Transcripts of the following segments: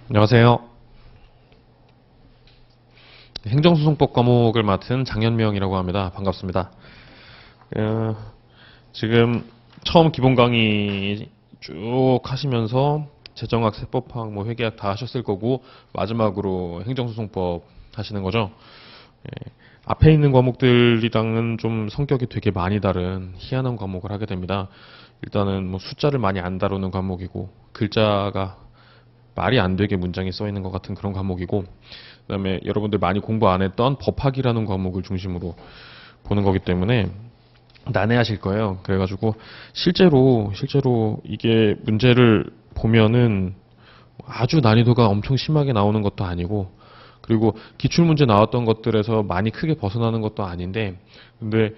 안녕하세요. 행정소송법 과목을 맡은 장현명이라고 합니다. 반갑습니다. 어, 지금 처음 기본 강의 쭉 하시면서 재정학, 세법학, 회계학 다 하셨을 거고 마지막으로 행정소송법 하시는 거죠. 예, 앞에 있는 과목들이랑은 좀 성격이 되게 많이 다른 희한한 과목을 하게 됩니다. 일단은 숫자를 많이 안 다루는 과목이고 글자가 말이 안 되게 문장이 써 있는 것 같은 그런 과목이고, 그다음에 여러분들 많이 공부 안 했던 법학이라는 과목을 중심으로 보는 거기 때문에 난해하실 거예요. 그래가지고 실제로 이게 문제를 보면은 아주 난이도가 엄청 심하게 나오는 것도 아니고, 그리고 기출문제 나왔던 것들에서 많이 크게 벗어나는 것도 아닌데, 근데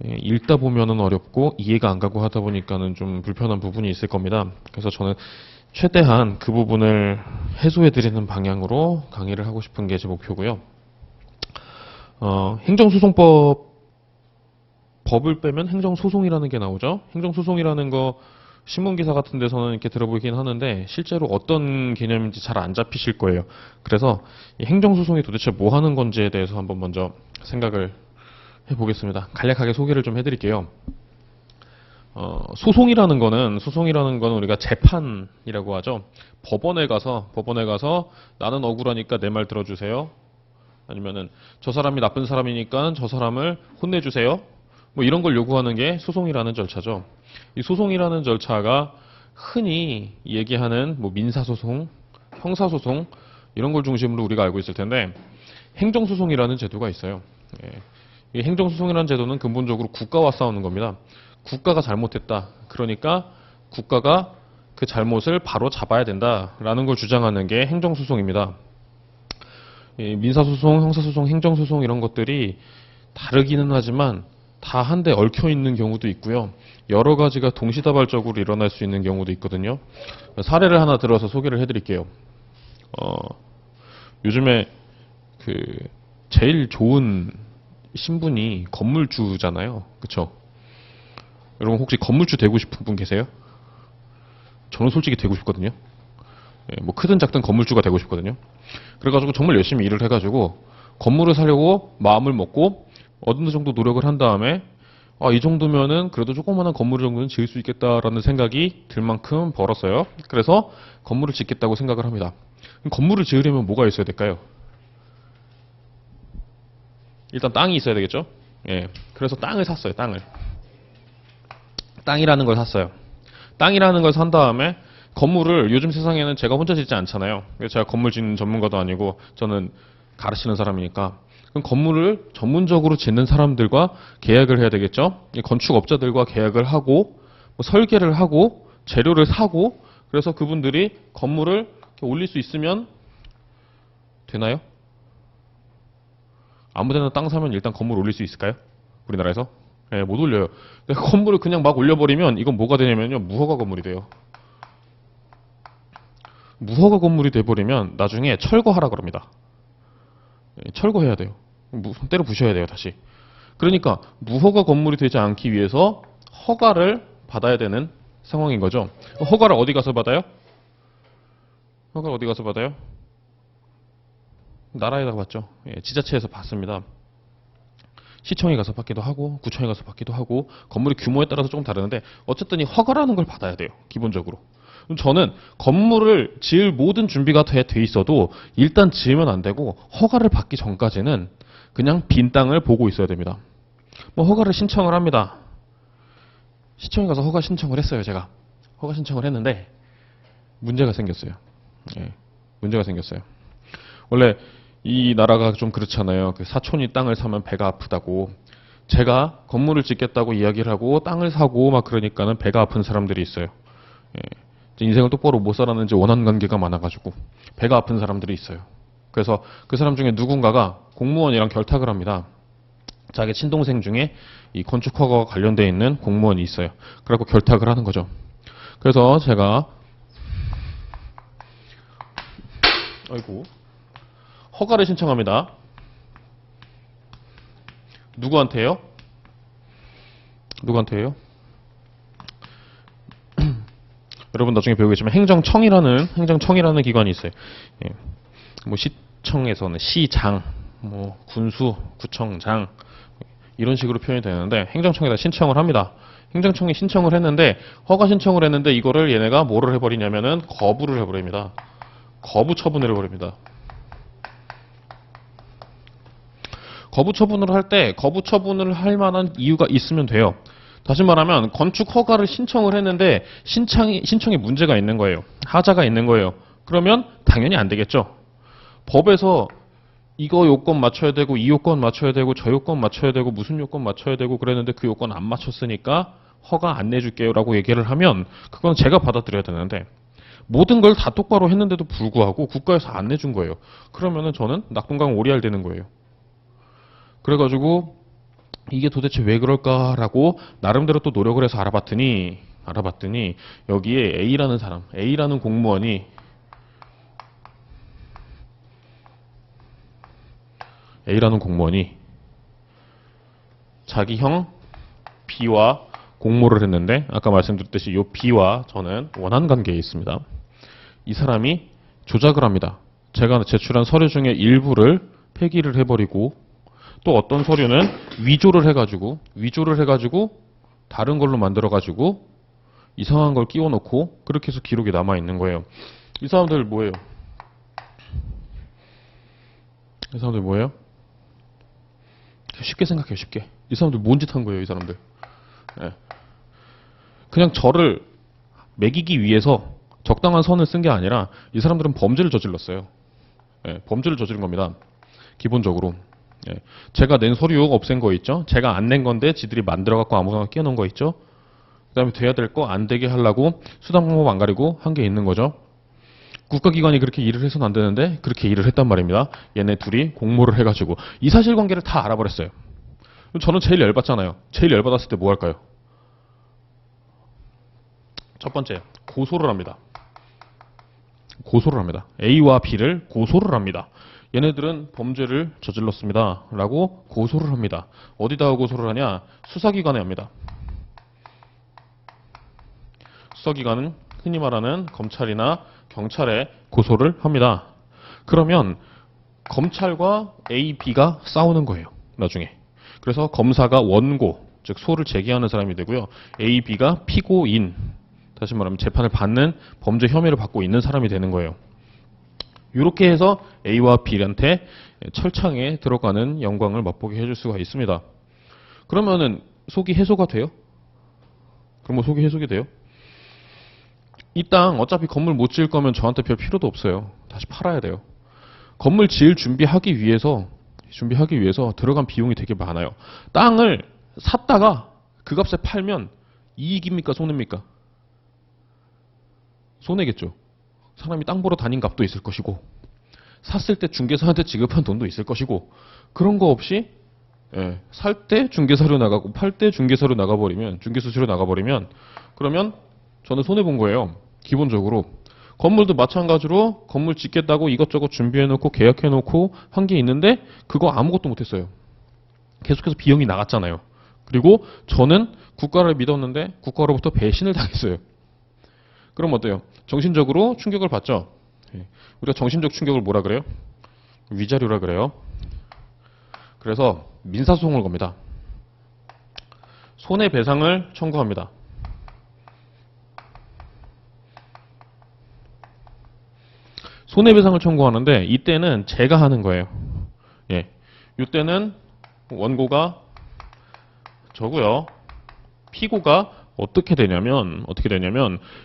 읽다 보면은 어렵고 이해가 안 가고 하다 보니까는 좀 불편한 부분이 있을 겁니다. 그래서 저는 최대한 그 부분을 해소해드리는 방향으로 강의를 하고 싶은 게 제 목표고요. 행정소송법 법을 빼면 행정소송이라는 게 나오죠. 행정소송이라는 거 신문기사 같은 데서는 이렇게 들어보긴 하는데 실제로 어떤 개념인지 잘 안 잡히실 거예요. 그래서 이 행정소송이 도대체 뭐 하는 건지에 대해서 한번 먼저 생각을 해보겠습니다. 간략하게 소개를 좀 해드릴게요. 소송이라는 거는 우리가 재판이라고 하죠. 법원에 가서 나는 억울하니까 내 말 들어주세요. 아니면은 저 사람이 나쁜 사람이니까 저 사람을 혼내주세요. 이런 걸 요구하는 게 소송이라는 절차죠. 이 소송이라는 절차가 흔히 얘기하는 민사소송, 형사소송 이런 걸 중심으로 우리가 알고 있을 텐데 행정소송이라는 제도가 있어요. 예. 이 행정소송이라는 제도는 근본적으로 국가와 싸우는 겁니다. 국가가 잘못했다. 그러니까 국가가 그 잘못을 바로 잡아야 된다라는 걸 주장하는 게 행정소송입니다. 민사소송, 형사소송, 행정소송 이런 것들이 다르기는 하지만 다 한데 얽혀 있는 경우도 있고요. 여러 가지가 동시다발적으로 일어날 수 있는 경우도 있거든요. 사례를 하나 들어서 소개를 해드릴게요. 어, 요즘에 그 제일 좋은 신분이 건물주잖아요. 그쵸? 여러분 혹시 건물주 되고 싶은 분 계세요? 저는 솔직히 되고 싶거든요. 크든 작든 건물주가 되고 싶거든요. 그래가지고 정말 열심히 일을 해가지고 건물을 사려고 마음을 먹고 어느 정도 노력을 한 다음에 이 정도면은 그래도 조그마한 건물 정도는 지을 수 있겠다라는 생각이 들 만큼 벌었어요. 그래서 건물을 짓겠다고 생각을 합니다. 그럼 건물을 지으려면 뭐가 있어야 될까요? 일단 땅이 있어야 되겠죠? 예. 그래서 땅을 샀어요, 땅을. 땅이라는 걸 샀어요. 땅이라는 걸 산 다음에 건물을 요즘 세상에는 제가 혼자 짓지 않잖아요. 제가 건물 짓는 전문가도 아니고 저는 가르치는 사람이니까. 그럼 건물을 전문적으로 짓는 사람들과 계약을 해야 되겠죠. 건축업자들과 계약을 하고 설계를 하고 재료를 사고 그래서 그분들이 건물을 올릴 수 있으면 되나요? 아무데나 땅 사면 일단 건물 올릴 수 있을까요? 우리나라에서? 예, 못 올려요. 건물을 그냥 막 올려버리면 이건 뭐가 되냐면요. 무허가 건물이 돼요. 무허가 건물이 돼버리면 나중에 철거하라 그럽니다. 예, 철거해야 돼요. 때려 부셔야 돼요, 다시. 그러니까 무허가 건물이 되지 않기 위해서 허가를 받아야 되는 상황인 거죠. 허가를 어디 가서 받아요? 허가를 어디 가서 받아요? 나라에다가 받죠. 예, 지자체에서 받습니다. 시청에 가서 받기도 하고 구청에 가서 받기도 하고 건물의 규모에 따라서 조금 다르는데 어쨌든 이 허가라는 걸 받아야 돼요. 기본적으로. 저는 건물을 지을 모든 준비가 돼 있어도 일단 지으면 안 되고 허가를 받기 전까지는 그냥 빈 땅을 보고 있어야 됩니다. 허가를 신청을 합니다. 시청에 가서 허가 신청을 했어요, 제가. 허가 신청을 했는데 문제가 생겼어요. 예, 문제가 생겼어요. 원래 이 나라가 좀 그렇잖아요. 그 사촌이 땅을 사면 배가 아프다고. 제가 건물을 짓겠다고 이야기를 하고 땅을 사고 막 그러니까는 배가 아픈 사람들이 있어요. 예. 인생을 똑바로 못 살았는지 원한 관계가 많아가지고 배가 아픈 사람들이 있어요. 그래서 그 사람 중에 누군가가 공무원이랑 결탁을 합니다. 자기 친동생 중에 이 건축허가와 관련되어 있는 공무원이 있어요. 그래갖고 결탁을 하는 거죠. 그래서 제가 아이고 허가를 신청합니다. 누구한테요? 누구한테요? 여러분 나중에 배우겠지만 행정청이라는 기관이 있어요. 예. 뭐 시청에서는 시장, 뭐 군수, 구청장 이런 식으로 표현이 되는데 행정청에다 신청을 합니다. 행정청이 신청을 했는데 허가 신청을 했는데 이거를 얘네가 뭐를 해버리냐면은 거부를 해버립니다. 거부 처분을 해버립니다. 거부 처분을 할 때 거부 처분을 할 만한 이유가 있으면 돼요. 다시 말하면 건축 허가를 신청을 했는데 신청에 문제가 있는 거예요. 하자가 있는 거예요. 그러면 당연히 안 되겠죠. 법에서 이거 요건 맞춰야 되고 이 요건 맞춰야 되고 저 요건 맞춰야 되고 무슨 요건 맞춰야 되고 그랬는데 그 요건 안 맞췄으니까 허가 안 내줄게요 라고 얘기를 하면 그건 제가 받아들여야 되는데 모든 걸 다 똑바로 했는데도 불구하고 국가에서 안 내준 거예요. 그러면은 저는 낙동강 오리알 되는 거예요. 그래가지고 이게 도대체 왜 그럴까라고 나름대로 또 노력을 해서 알아봤더니 여기에 A라는 사람, A라는 공무원이 자기 형 B와 공모를 했는데 아까 말씀드렸듯이 이 B와 저는 원한 관계에 있습니다. 이 사람이 조작을 합니다. 제가 제출한 서류 중에 일부를 폐기를 해버리고 또 어떤 서류는 위조를 해가지고 다른 걸로 만들어가지고 이상한 걸 끼워놓고 그렇게 해서 기록이 남아있는 거예요. 이 사람들 뭐예요? 쉽게 생각해요, 쉽게. 이 사람들 뭔 짓 한 거예요, 이 사람들. 예. 그냥 저를 매기기 위해서 적당한 선을 쓴 게 아니라 이 사람들은 범죄를 저질렀어요. 예, 범죄를 저지른 겁니다. 기본적으로. 예. 제가 낸 서류 없앤 거 있죠? 제가 안 낸 건데 지들이 만들어갖고 아무거나 끼워놓은 거 있죠? 그 다음에 돼야 될 거 안 되게 하려고 수단 방법 안 가리고 한 게 있는 거죠. 국가기관이 그렇게 일을 해서는 안 되는데 그렇게 일을 했단 말입니다. 얘네 둘이 공모를 해가지고 이 사실관계를 다 알아버렸어요. 저는 제일 열받잖아요. 제일 열받았을 때 뭐 할까요? 첫 번째, 고소를 합니다. A와 B를 고소를 합니다. 얘네들은 범죄를 저질렀습니다. 라고 고소를 합니다. 어디다가 고소를 하냐? 수사기관에 합니다. 수사기관은 흔히 말하는 검찰이나 경찰에 고소를 합니다. 그러면 검찰과 A, B가 싸우는 거예요. 나중에. 그래서 검사가 원고, 즉 소를 제기하는 사람이 되고요. A, B가 피고인, 다시 말하면 재판을 받는 범죄 혐의를 받고 있는 사람이 되는 거예요. 이렇게 해서 A와 B한테 철창에 들어가는 영광을 맛보게 해줄 수가 있습니다. 그러면은 속이 해소가 돼요? 그럼 뭐 속이 해소가 돼요? 이 땅 어차피 건물 못 지을 거면 저한테 별 필요도 없어요. 다시 팔아야 돼요. 건물 지을 준비하기 위해서 들어간 비용이 되게 많아요. 땅을 샀다가 그 값에 팔면 이익입니까? 손해입니까? 손해겠죠. 사람이 땅 보러 다닌 값도 있을 것이고 샀을 때 중개사한테 지급한 돈도 있을 것이고 그런 거 없이 살 때 중개사료 나가고 팔 때 중개사료 나가버리면 중개수수료 나가버리면 그러면 저는 손해본 거예요. 기본적으로. 건물도 마찬가지로 건물 짓겠다고 이것저것 준비해놓고 계약해놓고 한 게 있는데 그거 아무것도 못했어요. 계속해서 비용이 나갔잖아요. 그리고 저는 국가를 믿었는데 국가로부터 배신을 당했어요. 그럼 어때요? 정신적으로 충격을 받죠. 우리가 정신적 충격을 뭐라 그래요? 위자료라 그래요. 그래서 민사소송을 겁니다. 손해배상을 청구합니다. 손해배상을 청구하는데 이때는 제가 하는 거예요. 이때는 원고가 저고요. 피고가 어떻게 되냐면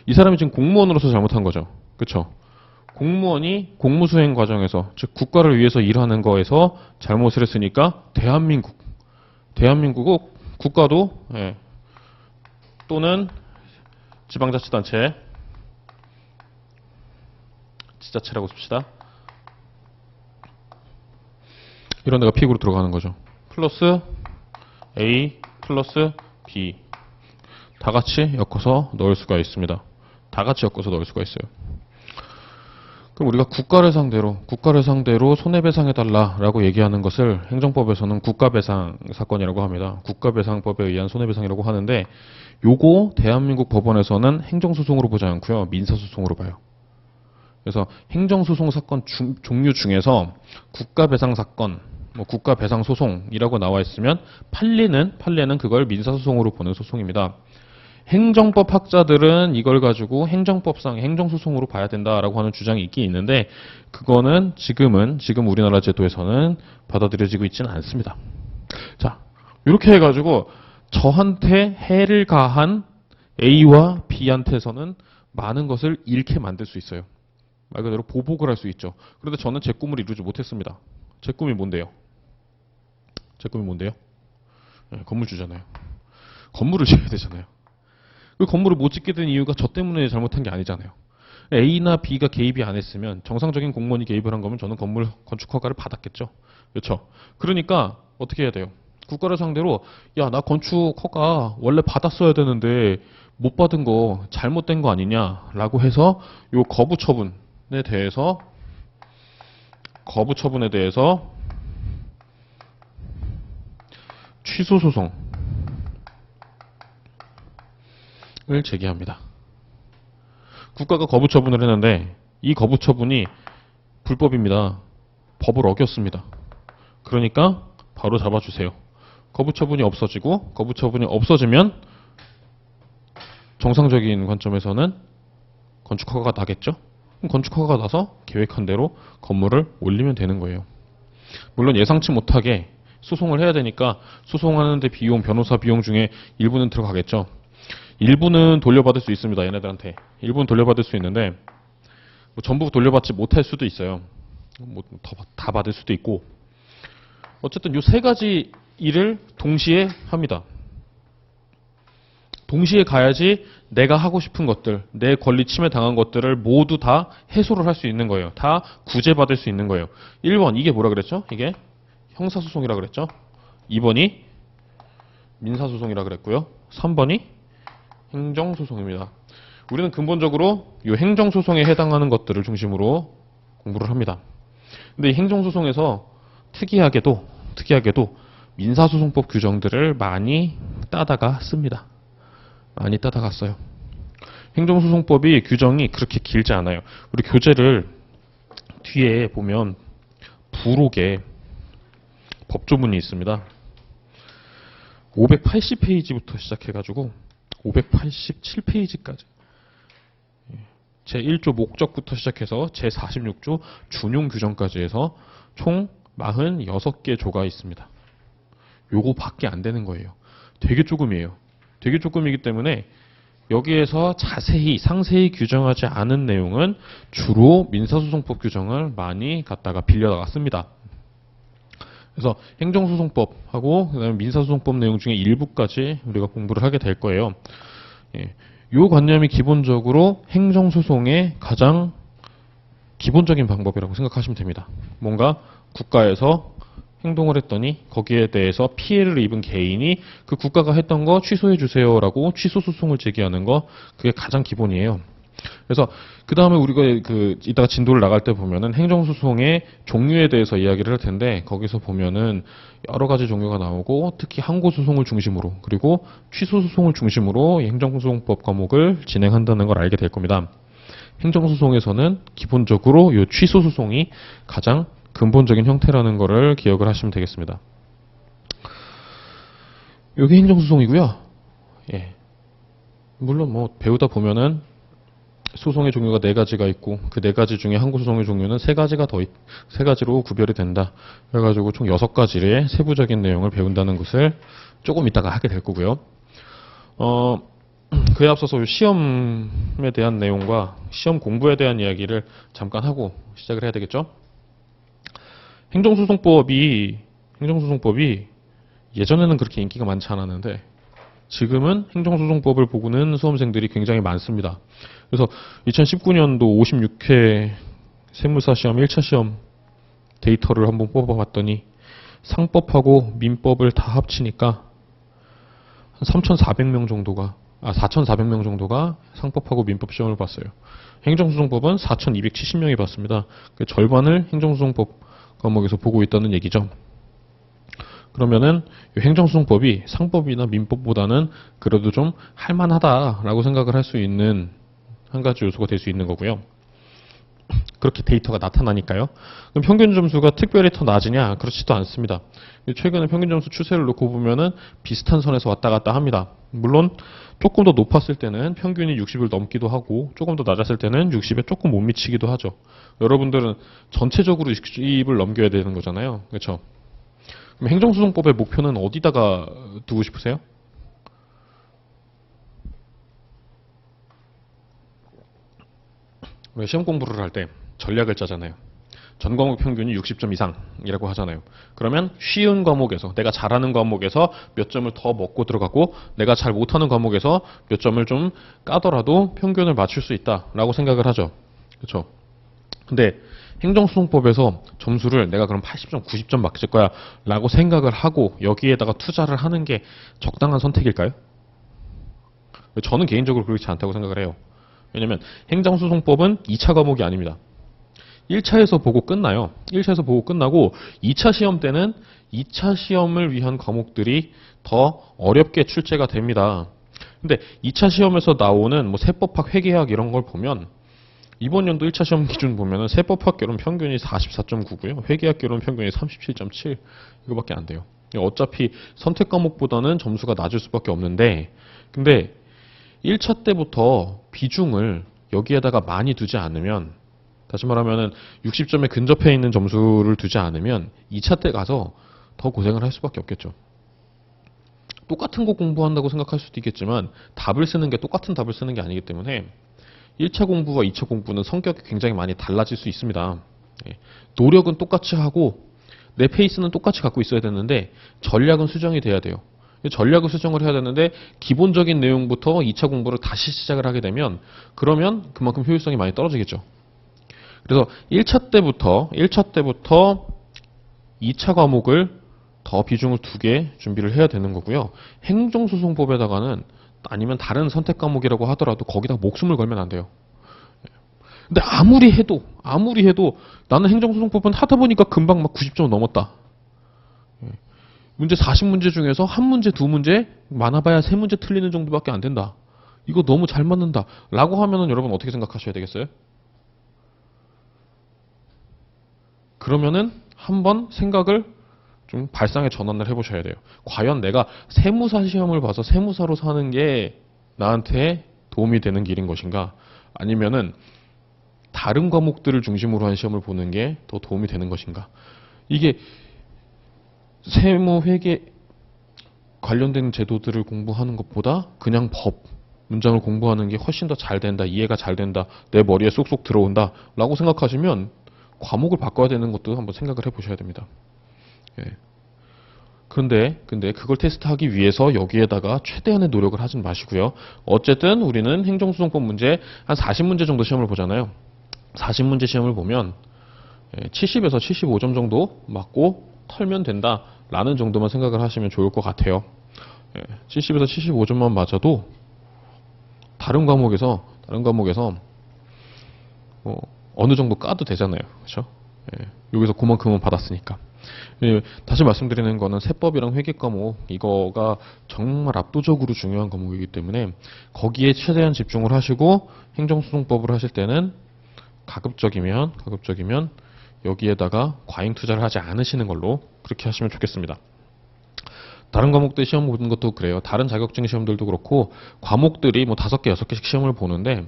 이 사람이 지금 공무원으로서 잘못한 거죠. 그렇죠? 공무원이 공무수행 과정에서 즉 국가를 위해서 일하는 거에서 잘못을 했으니까 대한민국 국가도 또는 지방자치단체 지자체라고 씁시다. 이런 데가 피고로 들어가는 거죠. 플러스 A 플러스 B 다 같이 엮어서 넣을 수가 있습니다. 다 같이 엮어서 넣을 수가 있어요. 그럼 우리가 국가를 상대로 손해배상해달라라고 얘기하는 것을 행정법에서는 국가배상 사건이라고 합니다. 국가배상법에 의한 손해배상이라고 하는데 요거 대한민국 법원에서는 행정소송으로 보지 않고요. 민사소송으로 봐요. 그래서 행정소송 사건 종류 중에서 국가배상 사건, 뭐 국가배상소송이라고 나와 있으면 판례는 그걸 민사소송으로 보는 소송입니다. 행정법 학자들은 이걸 가지고 행정법상 행정소송으로 봐야 된다라고 하는 주장이 있긴 있는데 그거는 지금 우리나라 제도에서는 받아들여지고 있지는 않습니다. 자, 이렇게 해가지고 저한테 해를 가한 A와 B한테서는 많은 것을 잃게 만들 수 있어요. 말 그대로 보복을 할 수 있죠. 그런데 저는 제 꿈을 이루지 못했습니다. 제 꿈이 뭔데요? 네, 건물주잖아요. 건물을 지어야 되잖아요. 그 건물을 못 짓게 된 이유가 저 때문에 잘못한 게 아니잖아요. A나 B가 개입이 안 했으면 정상적인 공무원이 개입을 한 거면 저는 건물 건축 허가를 받았겠죠. 그렇죠? 그러니까 어떻게 해야 돼요? 국가를 상대로 야, 나 건축 허가 원래 받았어야 되는데 못 받은 거 잘못된 거 아니냐라고 해서 요 거부 처분에 대해서 취소 소송을 제기합니다. 국가가 거부 처분을 했는데 이 거부 처분이 불법입니다. 법을 어겼습니다. 그러니까 바로 잡아주세요. 거부 처분이 없어지면 정상적인 관점에서는 건축 허가가 나겠죠? 그럼 건축 허가가 나서 계획한 대로 건물을 올리면 되는 거예요. 물론 예상치 못하게 소송을 해야 되니까 소송하는데 비용, 변호사 비용 중에 일부는 들어가겠죠. 일부는 돌려받을 수 있습니다. 얘네들한테. 일부는 돌려받을 수 있는데 뭐 전부 돌려받지 못할 수도 있어요. 뭐 다 받을 수도 있고. 어쨌든 이 세 가지 일을 동시에 합니다. 동시에 가야지 내가 하고 싶은 것들, 내 권리 침해 당한 것들을 모두 다 해소를 할 수 있는 거예요. 다 구제받을 수 있는 거예요. 1번 이게 뭐라 그랬죠? 이게 형사소송이라 그랬죠? 2번이 민사소송이라 그랬고요. 3번이 행정소송입니다. 우리는 근본적으로 이 행정소송에 해당하는 것들을 중심으로 공부를 합니다. 근데 이 행정소송에서 특이하게도 민사소송법 규정들을 많이 따다가 씁니다. 많이 따다가 써요. 행정소송법이 규정이 그렇게 길지 않아요. 우리 교재를 뒤에 보면 부록에 법조문이 있습니다. 580페이지부터 시작해가지고 587페이지까지 제1조 목적부터 시작해서 제46조 준용 규정까지 해서 총 46개 조가 있습니다. 요거밖에 안 되는 거예요. 되게 조금이에요. 되게 조금이기 때문에 여기에서 상세히 규정하지 않은 내용은 주로 민사소송법 규정을 많이 갖다가 빌려다가 씁니다. 그래서 행정소송법하고 그다음에 민사소송법 내용 중에 일부까지 우리가 공부를 하게 될 거예요. 이 관념이 기본적으로 행정소송의 가장 기본적인 방법이라고 생각하시면 됩니다. 뭔가 국가에서 행동을 했더니 거기에 대해서 피해를 입은 개인이 그 국가가 했던 거 취소해 주세요라고 취소 소송을 제기하는 거 그게 가장 기본이에요. 그래서 그 다음에 우리가 이따가 진도를 나갈 때 보면은 행정소송의 종류에 대해서 이야기를 할 텐데 거기서 보면은 여러 가지 종류가 나오고 특히 항고소송을 중심으로 그리고 취소소송을 중심으로 행정소송법 과목을 진행한다는 걸 알게 될 겁니다. 행정소송에서는 기본적으로 이 취소소송이 가장 근본적인 형태라는 것을 기억을 하시면 되겠습니다. 여기 행정소송이고요. 예. 물론 뭐 배우다 보면은 소송의 종류가 4가지가 있고 그 4가지 중에 항고소송의 종류는 3가지로 구별이 된다. 그래가지고 총 6가지의 세부적인 내용을 배운다는 것을 조금 이따가 하게 될 거고요. 그에 앞서서 시험에 대한 내용과 시험 공부에 대한 이야기를 잠깐 하고 시작을 해야 되겠죠. 행정소송법이 예전에는 그렇게 인기가 많지 않았는데 지금은 행정소송법을 보고는 수험생들이 굉장히 많습니다. 그래서 2019년도 56회 세무사 시험 1차 시험 데이터를 한번 뽑아봤더니 상법하고 민법을 다 합치니까 한 3,400명 정도가 4,400명 정도가 상법하고 민법 시험을 봤어요. 행정소송법은 4,270명이 봤습니다. 그 절반을 행정소송법 과목에서 보고 있다는 얘기죠. 그러면은 이 행정소송법이 상법이나 민법보다는 그래도 좀 할만하다라고 생각을 할 수 있는 한 가지 요소가 될 수 있는 거고요. 그렇게 데이터가 나타나니까요. 그럼 평균 점수가 특별히 더 낮으냐? 그렇지도 않습니다. 최근에 평균 점수 추세를 놓고 보면은 비슷한 선에서 왔다 갔다 합니다. 물론 조금 더 높았을 때는 평균이 60을 넘기도 하고 조금 더 낮았을 때는 60에 조금 못 미치기도 하죠. 여러분들은 전체적으로 60을 넘겨야 되는 거잖아요. 그렇죠? 그럼 행정소송법의 목표는 어디다가 두고 싶으세요? 우리가 시험 공부를 할 때 전략을 짜잖아요. 전 과목 평균이 60점 이상이라고 하잖아요. 그러면 쉬운 과목에서 내가 잘하는 과목에서 몇 점을 더 먹고 들어가고 내가 잘 못하는 과목에서 몇 점을 좀 까더라도 평균을 맞출 수 있다라고 생각을 하죠. 그렇죠? 근데 행정소송법에서 점수를 내가 그럼 80점, 90점 맞을 거야 라고 생각을 하고 여기에다가 투자를 하는 게 적당한 선택일까요? 저는 개인적으로 그렇지 않다고 생각을 해요. 왜냐면 행정소송법은 2차 과목이 아닙니다. 1차에서 보고 끝나요. 1차에서 보고 끝나고 2차 시험 때는 2차 시험을 위한 과목들이 더 어렵게 출제가 됩니다. 근데 2차 시험에서 나오는 뭐 세법학, 회계학 이런 걸 보면 이번 연도 1차 시험 기준 보면은 세법학 결혼 평균이 44.9고요. 회계학 결혼 평균이 37.7 이거밖에 안 돼요. 어차피 선택 과목보다는 점수가 낮을 수밖에 없는데 근데 1차 때부터 비중을 여기에다가 많이 두지 않으면 다시 말하면은 60점에 근접해 있는 점수를 두지 않으면 2차 때 가서 더 고생을 할 수밖에 없겠죠. 똑같은 거 공부한다고 생각할 수도 있겠지만 답을 쓰는 게 똑같은 답을 쓰는 게 아니기 때문에 1차 공부와 2차 공부는 성격이 굉장히 많이 달라질 수 있습니다. 노력은 똑같이 하고 내 페이스는 똑같이 갖고 있어야 되는데 전략은 수정이 돼야 돼요. 전략을 수정을 해야 되는데 기본적인 내용부터 2차 공부를 다시 시작을 하게 되면 그러면 그만큼 효율성이 많이 떨어지겠죠. 그래서 1차 때부터 2차 과목을 더 비중을 두게 준비를 해야 되는 거고요. 행정소송법에다가는 아니면 다른 선택 과목이라고 하더라도 거기다 목숨을 걸면 안 돼요. 근데 아무리 해도 나는 행정소송법은 하다 보니까 금방 막 90점 넘었다. 문제 40문제 중에서 한 문제, 두 문제, 많아봐야 세 문제 틀리는 정도밖에 안 된다. 이거 너무 잘 맞는다. 라고 하면은 여러분 어떻게 생각하셔야 되겠어요? 그러면은 한번 생각을 좀 발상의 전환을 해보셔야 돼요. 과연 내가 세무사 시험을 봐서 세무사로 사는 게 나한테 도움이 되는 길인 것인가? 아니면은 다른 과목들을 중심으로 한 시험을 보는 게 더 도움이 되는 것인가? 이게 세무 회계 관련된 제도들을 공부하는 것보다 그냥 법 문장을 공부하는 게 훨씬 더 잘 된다, 이해가 잘 된다, 내 머리에 쏙쏙 들어온다 라고 생각하시면 과목을 바꿔야 되는 것도 한번 생각을 해보셔야 됩니다. 예. 근데 그걸 테스트하기 위해서 여기에다가 최대한의 노력을 하진 마시고요. 어쨌든 우리는 행정소송법 문제 한 40문제 정도 시험을 보잖아요. 40문제 시험을 보면 70에서 75점 정도 맞고 털면 된다라는 정도만 생각을 하시면 좋을 것 같아요. 70에서 75점만 맞아도 다른 과목에서 어느 정도 까도 되잖아요. 그렇죠? 여기서 그만큼은 받았으니까. 다시 말씀드리는 거는 세법이랑 회계 과목 이거가 정말 압도적으로 중요한 과목이기 때문에 거기에 최대한 집중을 하시고 행정소송법을 하실 때는 가급적이면 여기에다가 과잉 투자를 하지 않으시는 걸로 그렇게 하시면 좋겠습니다. 다른 과목들 시험 보는 것도 그래요. 다른 자격증 시험들도 그렇고 과목들이 뭐 5개, 6개씩 시험을 보는데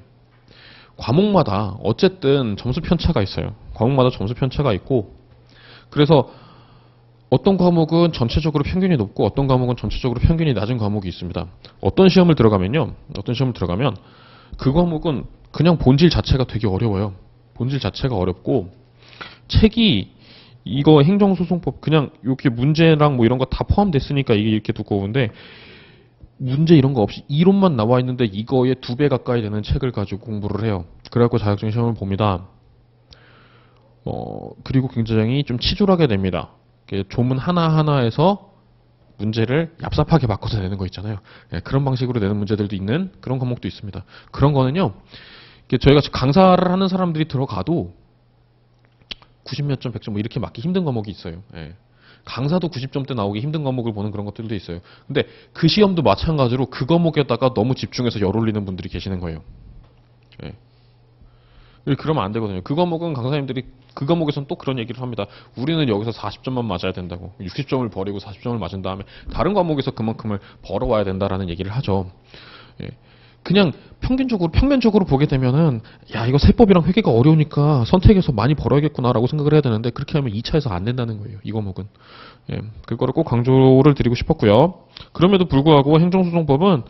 과목마다 어쨌든 점수 편차가 있어요. 과목마다 점수 편차가 있고 그래서 어떤 과목은 전체적으로 평균이 높고 어떤 과목은 전체적으로 평균이 낮은 과목이 있습니다. 어떤 시험을 들어가면 그 과목은 그냥 본질 자체가 되게 어려워요. 본질 자체가 어렵고 책이 이거 행정소송법 그냥 이렇게 문제랑 뭐 이런 거 다 포함됐으니까 이게 이렇게 두꺼운데 문제 이런 거 없이 이론만 나와 있는데 이거에 2배 가까이 되는 책을 가지고 공부를 해요. 그래갖고 자격증 시험을 봅니다. 그리고 굉장히 좀 치졸하게 됩니다. 조문 하나하나에서 문제를 얍삽하게 바꿔서 내는 거 있잖아요. 예, 그런 방식으로 내는 문제들도 있는 그런 과목도 있습니다. 그런 거는요, 이게 저희가 강사를 하는 사람들이 들어가도 90몇 점, 100점 뭐 이렇게 맞기 힘든 과목이 있어요. 예. 강사도 90점대 나오기 힘든 과목을 보는 그런 것들도 있어요. 근데 그 시험도 마찬가지로 그 과목에다가 너무 집중해서 열 올리는 분들이 계시는 거예요. 예. 그러면 안 되거든요. 그 과목은 강사님들이 그 과목에서는 또 그런 얘기를 합니다. 우리는 여기서 40점만 맞아야 된다고. 60점을 버리고 40점을 맞은 다음에 다른 과목에서 그만큼을 벌어와야 된다라는 얘기를 하죠. 예. 그냥 평면적으로 보게 되면은, 야, 이거 세법이랑 회계가 어려우니까 선택해서 많이 벌어야겠구나라고 생각을 해야 되는데, 그렇게 하면 2차에서 안 된다는 거예요. 이 과목은. 예. 그거를 꼭 강조를 드리고 싶었고요. 그럼에도 불구하고 행정소송법은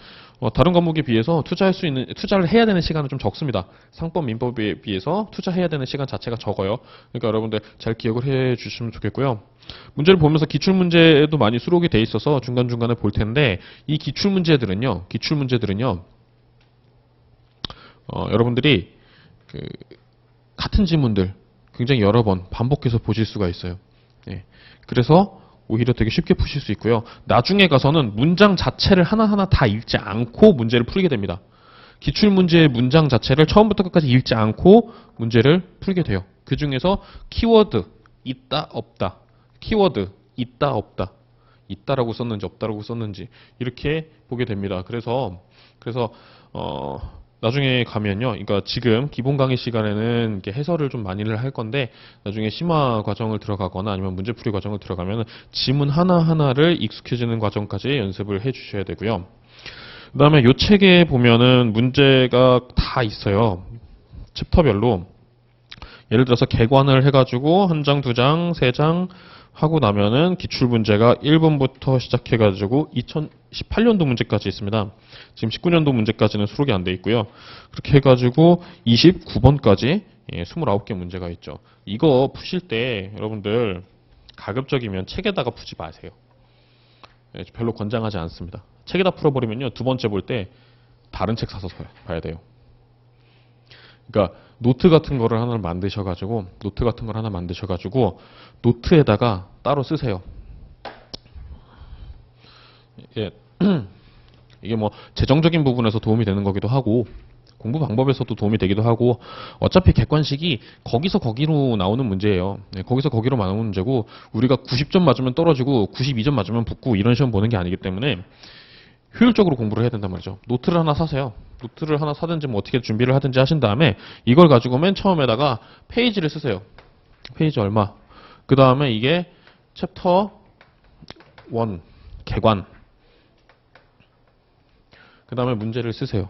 다른 과목에 비해서 투자를 해야 되는 시간은 좀 적습니다. 상법, 민법에 비해서 투자해야 되는 시간 자체가 적어요. 그러니까 여러분들 잘 기억을 해 주시면 좋겠고요. 문제를 보면서 기출문제에도 많이 수록이 돼 있어서 중간중간에 볼 텐데, 이 기출문제들은요, 여러분들이 같은 지문들 굉장히 여러 번 반복해서 보실 수가 있어요. 예. 그래서 오히려 되게 쉽게 푸실 수 있고요. 나중에 가서는 문장 자체를 하나하나 다 읽지 않고 문제를 풀게 됩니다. 기출문제의 문장 자체를 처음부터 끝까지 읽지 않고 문제를 풀게 돼요. 그 중에서 키워드 있다 없다, 키워드 있다 없다, 있다라고 썼는지 없다라고 썼는지 이렇게 보게 됩니다. 그래서 나중에 가면요, 그러니까 지금 기본 강의 시간에는 이렇게 해설을 좀 많이를 할 건데, 나중에 심화 과정을 들어가거나 아니면 문제풀이 과정을 들어가면 지문 하나하나를 익숙해지는 과정까지 연습을 해 주셔야 되고요. 그 다음에 이 책에 보면은 문제가 다 있어요. 챕터별로. 예를 들어서 개관을 해가지고 한 장, 두 장, 세 장 하고 나면은 기출문제가 1번부터 시작해가지고 2018년도 문제까지 있습니다. 지금 19년도 문제까지는 수록이 안 돼 있고요. 그렇게 해가지고 29번까지 29개 문제가 있죠. 이거 푸실 때 여러분들 가급적이면 책에다가 푸지 마세요. 별로 권장하지 않습니다. 책에다 풀어버리면요, 두 번째 볼 때 다른 책 사서 봐야 돼요. 그러니까 노트 같은 거를 하나 만드셔가지고 노트에다가 따로 쓰세요. 예. 이게 뭐 재정적인 부분에서 도움이 되는 거기도 하고 공부 방법에서도 도움이 되기도 하고, 어차피 객관식이 거기서 거기로 나오는 문제예요. 네, 거기서 거기로 나오는 문제고, 우리가 90점 맞으면 떨어지고 92점 맞으면 붙고 이런 시험 보는 게 아니기 때문에 효율적으로 공부를 해야 된단 말이죠. 노트를 하나 사세요. 노트를 하나 사든지 뭐 어떻게 준비를 하든지 하신 다음에 이걸 가지고 맨 처음에다가 페이지를 쓰세요. 페이지 얼마. 그 다음에 이게 챕터 1 개관. 그 다음에 문제를 쓰세요.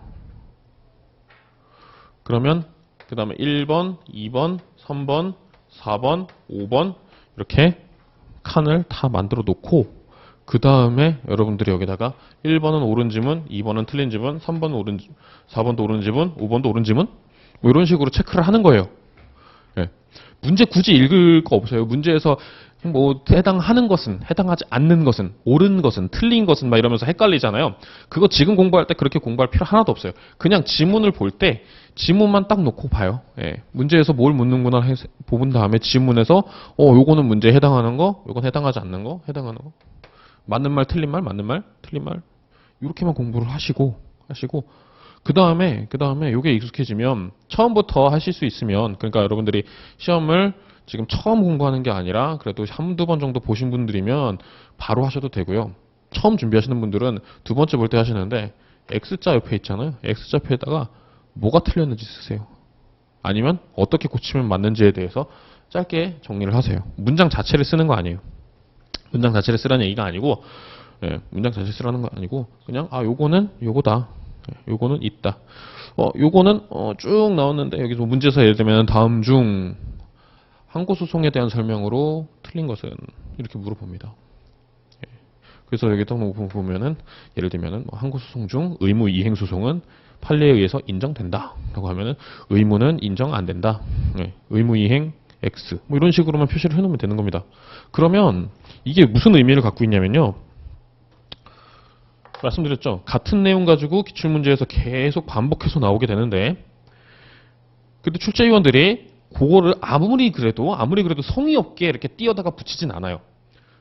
그러면 그 다음에 1번, 2번, 3번, 4번, 5번 이렇게 칸을 다 만들어 놓고, 그 다음에 여러분들이 여기다가 1번은 옳은 지문, 2번은 틀린 지문, 3번은 옳은, 4번도 옳은 지문, 5번도 옳은 지문, 뭐 이런 식으로 체크를 하는 거예요. 예. 문제 굳이 읽을 거 없어요. 문제에서 뭐 해당하는 것은, 해당하지 않는 것은, 옳은 것은, 틀린 것은 막 이러면서 헷갈리잖아요. 그거 지금 공부할 때 그렇게 공부할 필요 하나도 없어요. 그냥 지문을 볼 때 지문만 딱 놓고 봐요. 예. 문제에서 뭘 묻는구나 본 다음에 지문에서 요거는 문제에 해당하는 거, 요건 해당하지 않는 거, 해당하는 거. 맞는 말, 틀린 말, 맞는 말, 틀린 말. 이렇게만 공부를 하시고 그 다음에 요게 익숙해지면 처음부터 하실 수 있으면, 그러니까 여러분들이 시험을 지금 처음 공부하는 게 아니라 그래도 한두 번 정도 보신 분들이면 바로 하셔도 되고요. 처음 준비하시는 분들은 두 번째 볼 때 하시는데 X자 옆에 있잖아요. X자 옆에다가 뭐가 틀렸는지 쓰세요. 아니면 어떻게 고치면 맞는지에 대해서 짧게 정리를 하세요. 문장 자체를 쓰는 거 아니에요. 문장 자체를 쓰라는 얘기가 아니고, 문장 자체를 쓰라는 거 아니고, 그냥, 요거는 요거다. 요거는 있다. 요거는, 쭉 나왔는데, 여기서 문제에서 예를 들면, 다음 중, 항고소송에 대한 설명으로 틀린 것은, 이렇게 물어봅니다. 그래서 여기도 보면은, 예를 들면은, 항고소송 중 의무 이행소송은 판례에 의해서 인정된다. 라고 하면은, 의무는 인정 안 된다. 의무 이행, X. 뭐 이런 식으로만 표시를 해놓으면 되는 겁니다. 그러면 이게 무슨 의미를 갖고 있냐면요. 말씀드렸죠. 같은 내용 가지고 기출문제에서 계속 반복해서 나오게 되는데, 근데 출제위원들이 그거를 아무리 그래도 성의 없게 이렇게 띄어다가 붙이진 않아요.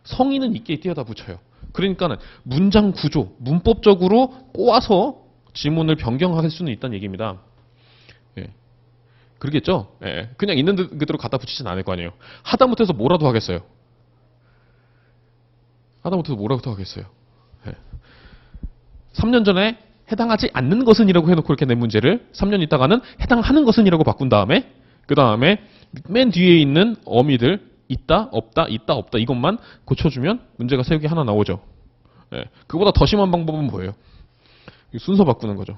성의는 있게 띄어다 붙여요. 그러니까는 문장 구조, 문법적으로 꼬아서 지문을 변경할 수는 있다는 얘기입니다. 예. 그러겠죠? 예. 그냥 있는 그대로 갖다 붙이진 않을 거 아니에요. 하다못해서 뭐라도 하겠어요. 하다못해서 뭐라도 하겠어요. 예. 3년 전에 해당하지 않는 것은 이라고 해놓고 이렇게 낸 문제를 3년 있다가는 해당하는 것은 이라고 바꾼 다음에 그 다음에 맨 뒤에 있는 어미들 있다, 없다, 있다, 없다 이것만 고쳐주면 문제가 세 개 하나 나오죠. 예. 그보다 더 심한 방법은 뭐예요? 순서 바꾸는 거죠.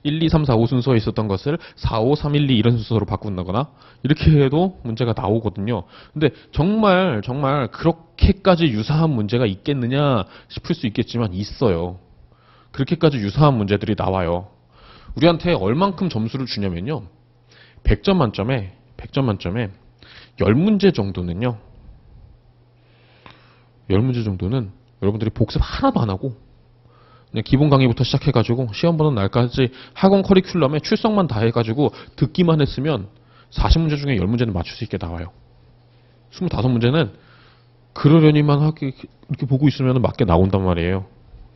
1, 2, 3, 4, 5 순서에 있었던 것을 4, 5, 3, 1, 2 이런 순서로 바꾼다거나 이렇게 해도 문제가 나오거든요. 근데 정말 그렇게까지 유사한 문제가 있겠느냐 싶을 수 있겠지만 있어요. 그렇게까지 유사한 문제들이 나와요. 우리한테 얼만큼 점수를 주냐면요. 100점 만점에 10문제 정도는요. 10문제 정도는 여러분들이 복습 하나도 안 하고 그냥 기본 강의부터 시작해가지고 시험 보는 날까지 학원 커리큘럼에 출석만 다 해가지고 듣기만 했으면 40문제 중에 10문제는 맞출 수 있게 나와요. 25문제는 그러려니만 하게 이렇게 보고 있으면 맞게 나온단 말이에요.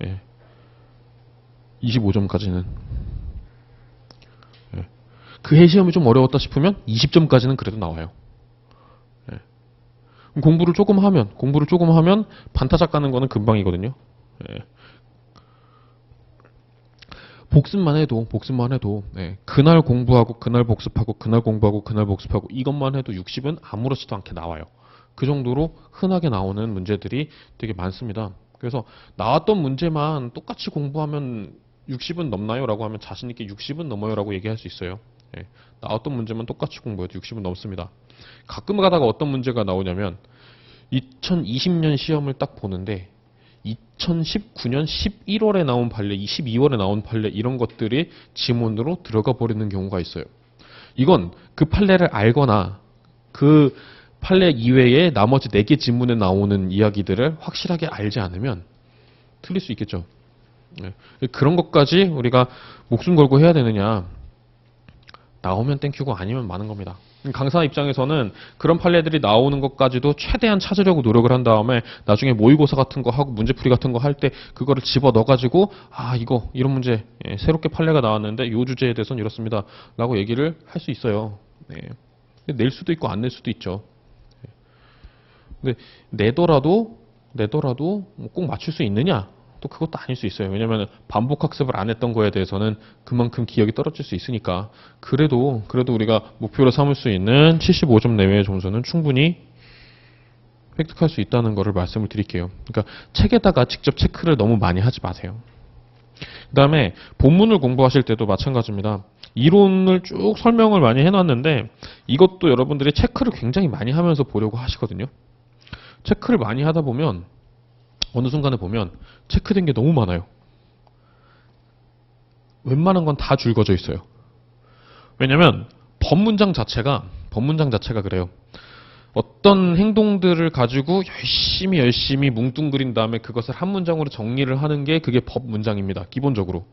예. 25점까지는. 예. 그해 시험이 좀 어려웠다 싶으면 20점까지는 그래도 나와요. 예. 공부를 조금 하면 반타작 가는 거는 금방이거든요. 예. 복습만 해도 네. 그날 공부하고 그날 복습하고 그날 공부하고 그날 복습하고 이것만 해도 60은 아무렇지도 않게 나와요. 그 정도로 흔하게 나오는 문제들이 되게 많습니다. 그래서 나왔던 문제만 똑같이 공부하면 60은 넘나요? 라고 하면 자신 있게 60은 넘어요 라고 얘기할 수 있어요. 네. 나왔던 문제만 똑같이 공부해도 60은 넘습니다. 가끔 가다가 어떤 문제가 나오냐면 2020년 시험을 딱 보는데 2019년 11월에 나온 판례, 12월에 나온 판례 이런 것들이 지문으로 들어가 버리는 경우가 있어요. 이건 그 판례를 알거나 그 판례 이외에 나머지 4개 지문에 나오는 이야기들을 확실하게 알지 않으면 틀릴 수 있겠죠. 네. 그런 것까지 우리가 목숨 걸고 해야 되느냐. 나오면 땡큐고 아니면 많은 겁니다. 강사 입장에서는 그런 판례들이 나오는 것까지도 최대한 찾으려고 노력을 한 다음에 나중에 모의고사 같은 거 하고 문제풀이 같은 거 할 때 그거를 집어 넣어가지고 이런 문제 새롭게 판례가 나왔는데 이 주제에 대해서는 이렇습니다 라고 얘기를 할 수 있어요. 네. 낼 수도 있고 안 낼 수도 있죠. 근데 내더라도 꼭 맞출 수 있느냐? 또 그것도 아닐 수 있어요. 왜냐면 반복 학습을 안 했던 거에 대해서는 그만큼 기억이 떨어질 수 있으니까. 그래도 우리가 목표로 삼을 수 있는 75점 내외의 점수는 충분히 획득할 수 있다는 것을 말씀을 드릴게요. 그러니까 책에다가 직접 체크를 너무 많이 하지 마세요. 그 다음에 본문을 공부하실 때도 마찬가지입니다. 이론을 쭉 설명을 많이 해놨는데 이것도 여러분들이 체크를 굉장히 많이 하면서 보려고 하시거든요. 체크를 많이 하다 보면 어느 순간에 보면 체크된 게 너무 많아요. 웬만한 건 다 줄거져 있어요. 왜냐면 법문장 자체가 그래요. 어떤 행동들을 가지고 열심히 뭉뚱그린 다음에 그것을 한 문장으로 정리를 하는 게 그게 법문장입니다. 기본적으로.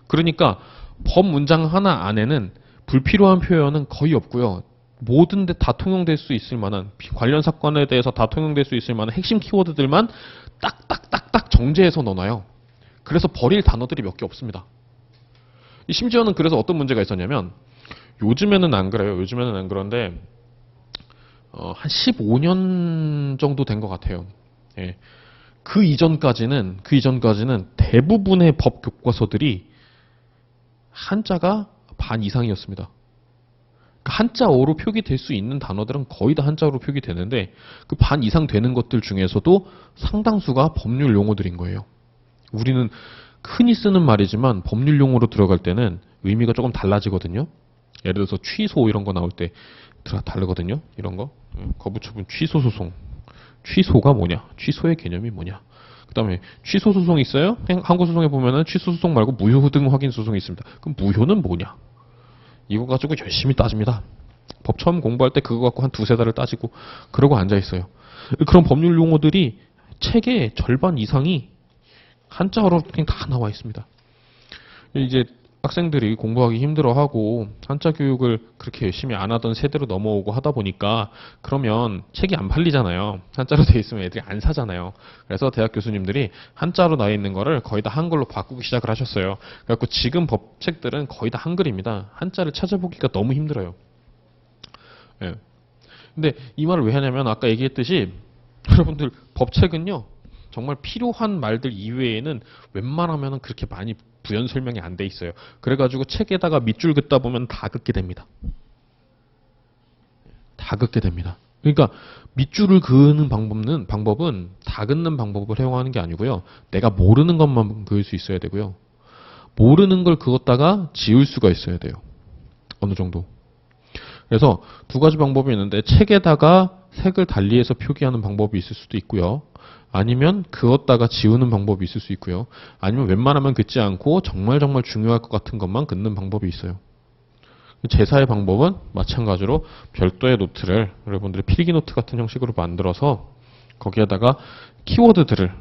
그러니까 법문장 하나 안에는 불필요한 표현은 거의 없고요. 모든 데 다 통용될 수 있을 만한 관련 사건에 대해서 다 통용될 수 있을 만한 핵심 키워드들만 딱딱딱딱 정제해서 넣어놔요. 그래서 버릴 단어들이 몇 개 없습니다. 심지어는 그래서 어떤 문제가 있었냐면 요즘에는 안 그래요. 요즘에는 안 그런데 한 15년 정도 된 것 같아요. 예. 그 이전까지는 대부분의 법 교과서들이 한자가 반 이상이었습니다. 한자어로 표기될 수 있는 단어들은 거의 다 한자어로 표기되는데 그 반 이상 되는 것들 중에서도 상당수가 법률 용어들인 거예요. 우리는 흔히 쓰는 말이지만 법률 용어로 들어갈 때는 의미가 조금 달라지거든요. 예를 들어서 취소 이런 거 나올 때 다르거든요. 이런 거. 거부처분 취소 소송. 취소가 뭐냐? 취소의 개념이 뭐냐? 그 다음에 취소 소송이 있어요? 한국 소송에 보면은 취소 소송 말고 무효 등 확인 소송이 있습니다. 그럼 무효는 뭐냐? 이거 가지고 열심히 따집니다. 법 처음 공부할 때 그거 갖고 한 두세 달을 따지고 그러고 앉아있어요. 그런 법률 용어들이 책의 절반 이상이 한자어로 그냥 다 나와 있습니다. 이제 학생들이 공부하기 힘들어하고 한자 교육을 그렇게 열심히 안 하던 세대로 넘어오고 하다 보니까 그러면 책이 안 팔리잖아요. 한자로 돼 있으면 애들이 안 사잖아요. 그래서 대학 교수님들이 한자로 나와 있는 거를 거의 다 한글로 바꾸기 시작을 하셨어요. 그래갖고 지금 법책들은 거의 다 한글입니다. 한자를 찾아보기가 너무 힘들어요. 예. 근데 이 말을 왜 하냐면 아까 얘기했듯이 여러분들 법책은요 정말 필요한 말들 이외에는 웬만하면 그렇게 많이 부연 설명이 안 돼 있어요. 그래가지고 책에다가 밑줄 긋다 보면 다 긋게 됩니다. 다 긋게 됩니다. 그러니까 밑줄을 그는 방법은 다 긋는 방법을 사용하는 게 아니고요. 내가 모르는 것만 그을 수 있어야 되고요. 모르는 걸 그었다가 지울 수가 있어야 돼요. 어느 정도. 그래서 두 가지 방법이 있는데 책에다가 색을 달리해서 표기하는 방법이 있을 수도 있고요. 아니면 그었다가 지우는 방법이 있을 수 있고요. 아니면 웬만하면 긋지 않고 정말 중요할 것 같은 것만 긋는 방법이 있어요. 제4의 방법은 마찬가지로 별도의 노트를 여러분들이 필기 노트 같은 형식으로 만들어서 거기에다가 키워드들을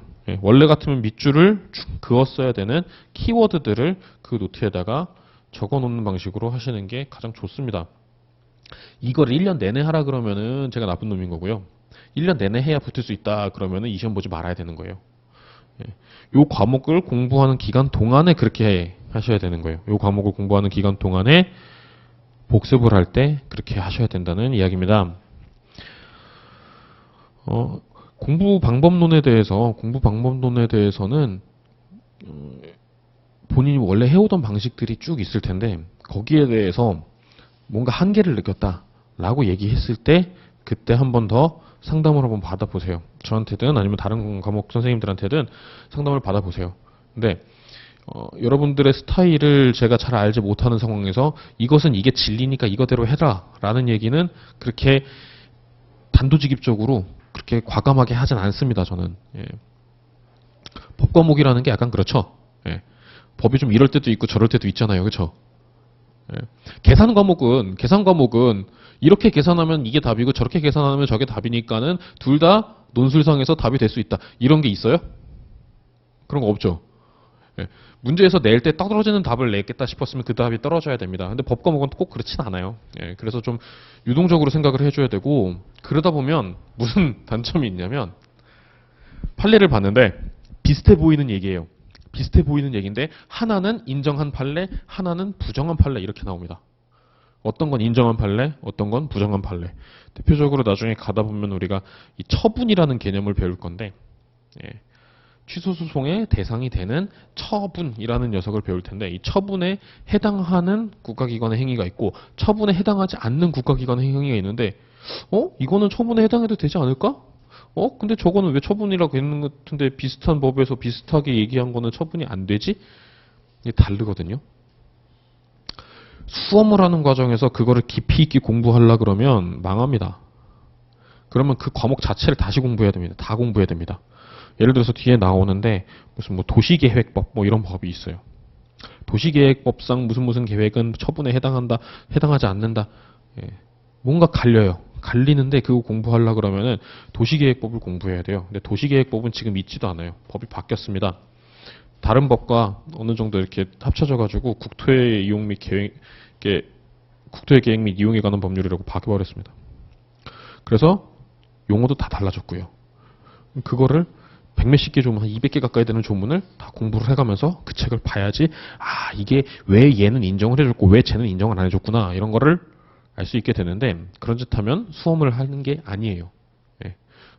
원래 같으면 밑줄을 그었어야 되는 키워드들을 그 노트에다가 적어 놓는 방식으로 하시는 게 가장 좋습니다. 이걸 1년 내내 하라 그러면은 제가 나쁜 놈인 거고요. 1년 내내 해야 붙을 수 있다 그러면은 이 시험 보지 말아야 되는 거예요. 요 과목을 공부하는 기간 동안에 그렇게 하셔야 되는 거예요. 요 과목을 공부하는 기간 동안에 복습을 할 때 그렇게 하셔야 된다는 이야기입니다. 공부 방법론에 대해서는 본인이 원래 해오던 방식들이 쭉 있을 텐데 거기에 대해서 뭔가 한계를 느꼈다라고 얘기했을 때 그때 한 번 더 상담을 한번 받아보세요. 저한테든 아니면 다른 과목 선생님들한테든 상담을 받아보세요. 근데 여러분들의 스타일을 제가 잘 알지 못하는 상황에서 이것은 이게 진리니까 이거대로 해라 라는 얘기는 그렇게 단도직입적으로 그렇게 과감하게 하진 않습니다. 저는 법 과목이라는 게 약간 그렇죠. 법이 좀 이럴 때도 있고 저럴 때도 있잖아요. 그렇죠? 계산 과목은 이렇게 계산하면 이게 답이고 저렇게 계산하면 저게 답이니까는 둘 다 논술상에서 답이 될 수 있다. 이런 게 있어요? 그런 거 없죠. 문제에서 낼 때 떨어지는 답을 내겠다 싶었으면 그 답이 떨어져야 됩니다. 근데 법 과목은 꼭 그렇진 않아요. 그래서 좀 유동적으로 생각을 해줘야 되고 그러다 보면 무슨 단점이 있냐면 판례를 봤는데 비슷해 보이는 얘기예요. 비슷해 보이는 얘기인데 하나는 인정한 판례, 하나는 부정한 판례 이렇게 나옵니다. 어떤 건 인정한 판례, 어떤 건 부정한 판례. 대표적으로 나중에 가다 보면 우리가 이 처분이라는 개념을 배울 건데 취소 소송의 대상이 되는 처분이라는 녀석을 배울 텐데 이 처분에 해당하는 국가기관의 행위가 있고 처분에 해당하지 않는 국가기관의 행위가 있는데 이거는 처분에 해당해도 되지 않을까? 근데 저거는 왜 처분이라고 했는 것 같은데 비슷한 법에서 비슷하게 얘기한 거는 처분이 안 되지? 이게 다르거든요. 수험을 하는 과정에서 그거를 깊이 있게 공부하려 그러면 망합니다. 그러면 그 과목 자체를 다시 공부해야 됩니다. 다 공부해야 됩니다. 예를 들어서 뒤에 나오는데 무슨 뭐 도시계획법 뭐 이런 법이 있어요. 도시계획법상 무슨 계획은 처분에 해당한다, 해당하지 않는다. 뭔가 갈려요. 갈리는데 그거 공부하려 그러면은 도시계획법을 공부해야 돼요. 근데 도시계획법은 지금 있지도 않아요. 법이 바뀌었습니다. 다른 법과 어느 정도 이렇게 합쳐져 가지고 국토의 이용 및 국토의 계획 및 이용에 관한 법률이라고 바뀌어버렸습니다. 그래서 용어도 다 달라졌고요. 그거를 100몇십 개 조문, 한 200개 가까이 되는 조문을 다 공부를 해가면서 그 책을 봐야지 이게 왜 얘는 인정을 해줬고 왜 쟤는 인정을 안 해줬구나 이런 거를 알 수 있게 되는데 그런 짓 하면 수험을 하는 게 아니에요.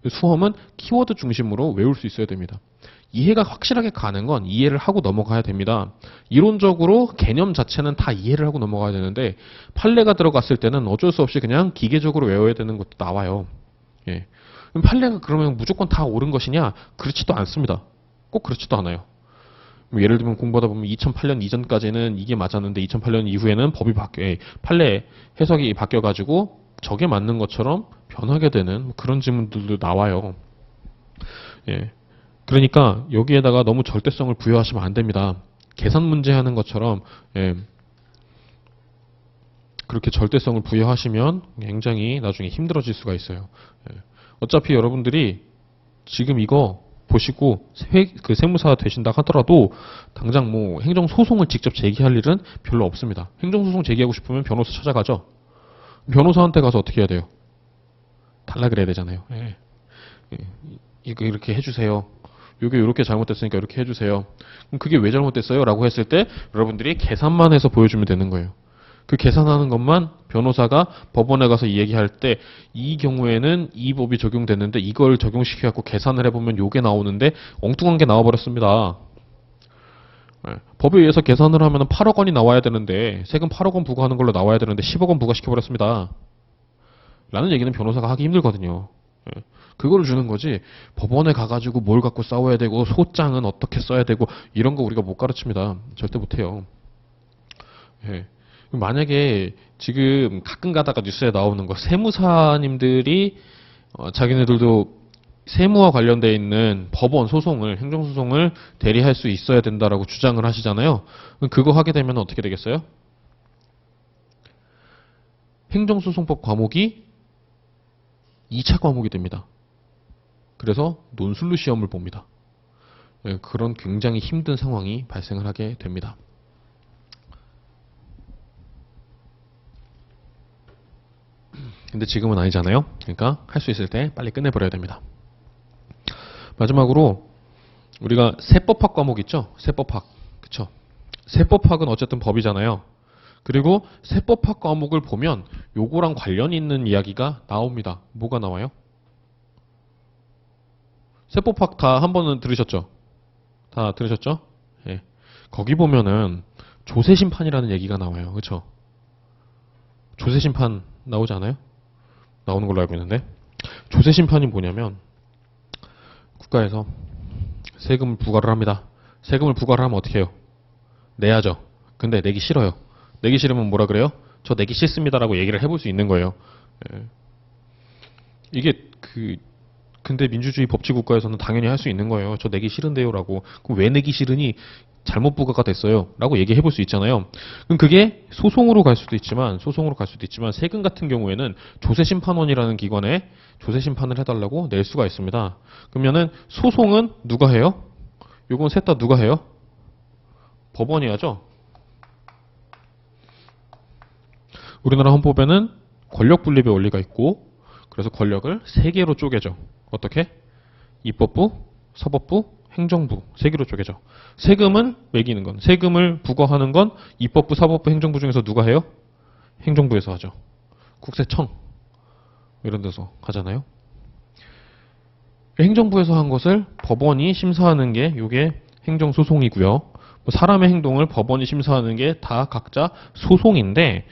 수험은 키워드 중심으로 외울 수 있어야 됩니다. 이해가 확실하게 가는 건 이해를 하고 넘어가야 됩니다. 이론적으로 개념 자체는 다 이해를 하고 넘어가야 되는데 판례가 들어갔을 때는 어쩔 수 없이 그냥 기계적으로 외워야 되는 것도 나와요. 그럼 판례가 그러면 무조건 다 옳은 것이냐? 그렇지도 않습니다. 꼭 그렇지도 않아요. 예를 들면 공부하다 보면 2008년 이전까지는 이게 맞았는데 2008년 이후에는 판례 해석이 바뀌어가지고 저게 맞는 것처럼 변하게 되는 그런 질문들도 나와요. 그러니까 여기에다가 너무 절대성을 부여하시면 안 됩니다. 계산 문제 하는 것처럼 그렇게 절대성을 부여하시면 굉장히 나중에 힘들어질 수가 있어요. 어차피 여러분들이 지금 이거 보시고 그 세무사 되신다 하더라도 당장 뭐 행정소송을 직접 제기할 일은 별로 없습니다. 행정소송 제기하고 싶으면 변호사 찾아가죠. 변호사한테 가서 어떻게 해야 돼요? 달라 그래야 되잖아요. 예. 이거 이렇게 해주세요. 이게 이렇게 잘못됐으니까 이렇게 해주세요. 그럼 그게 왜 잘못됐어요? 라고 했을 때 여러분들이 계산만 해서 보여주면 되는 거예요. 그 계산하는 것만 변호사가 법원에 가서 이야기할 때 이 경우에는 이 법이 적용됐는데 이걸 적용시켜갖고 계산을 해보면 요게 나오는데 엉뚱한 게 나와버렸습니다. 네. 법에 의해서 계산을 하면 8억 원이 나와야 되는데 세금 8억 원 부과하는 걸로 나와야 되는데 10억 원 부과시켜버렸습니다. 라는 얘기는 변호사가 하기 힘들거든요. 네. 그거를 주는 거지 법원에 가가지고 뭘 갖고 싸워야 되고 소장은 어떻게 써야 되고 이런 거 우리가 못 가르칩니다. 절대 못해요. 네. 만약에 지금 가끔 가다가 뉴스에 나오는 거 세무사님들이 자기네들도 세무와 관련되어 있는 법원 소송을 행정소송을 대리할 수 있어야 된다라고 주장을 하시잖아요. 그거 하게 되면 어떻게 되겠어요? 행정소송법 과목이 2차 과목이 됩니다. 그래서 논술로 시험을 봅니다. 그런 굉장히 힘든 상황이 발생을 하게 됩니다. 근데 지금은 아니잖아요. 그러니까 할 수 있을 때 빨리 끝내버려야 됩니다. 마지막으로 우리가 세법학 과목 있죠? 세법학. 그쵸? 세법학은 어쨌든 법이잖아요. 그리고 세법학 과목을 보면 요거랑 관련이 있는 이야기가 나옵니다. 뭐가 나와요? 세법학 다 한 번은 들으셨죠? 다 들으셨죠? 예. 거기 보면은 조세심판이라는 얘기가 나와요. 그쵸? 조세심판 나오지 않아요? 나오는 걸로 알고 있는데 조세심판이 뭐냐면 국가에서 세금을 부과를 합니다. 세금을 부과를 하면 어떻게 해요? 내야죠. 근데 내기 싫어요. 내기 싫으면 뭐라 그래요? 저 내기 싫습니다라고 얘기를 해볼 수 있는 거예요. 예. 이게 근데 민주주의 법치국가에서는 당연히 할 수 있는 거예요. 저 내기 싫은데요라고. 그럼 왜 내기 싫으니? 잘못 부과가 됐어요. 라고 얘기해 볼 수 있잖아요. 그럼 그게 소송으로 갈 수도 있지만 세금 같은 경우에는 조세심판원이라는 기관에 조세심판을 해달라고 낼 수가 있습니다. 그러면은 소송은 누가 해요? 요건 셋 다 누가 해요? 법원이 하죠. 우리나라 헌법에는 권력 분립의 원리가 있고 그래서 권력을 세 개로 쪼개죠. 어떻게? 입법부, 사법부, 행정부 세 개로 쪼개죠. 세금은 매기는 건 세금을 부과하는 건 입법부, 사법부, 행정부 중에서 누가 해요? 행정부에서 하죠. 국세청 이런 데서 하잖아요. 행정부에서 한 것을 법원이 심사하는 게 이게 행정소송이고요. 사람의 행동을 법원이 심사하는 게 다 각자 소송인데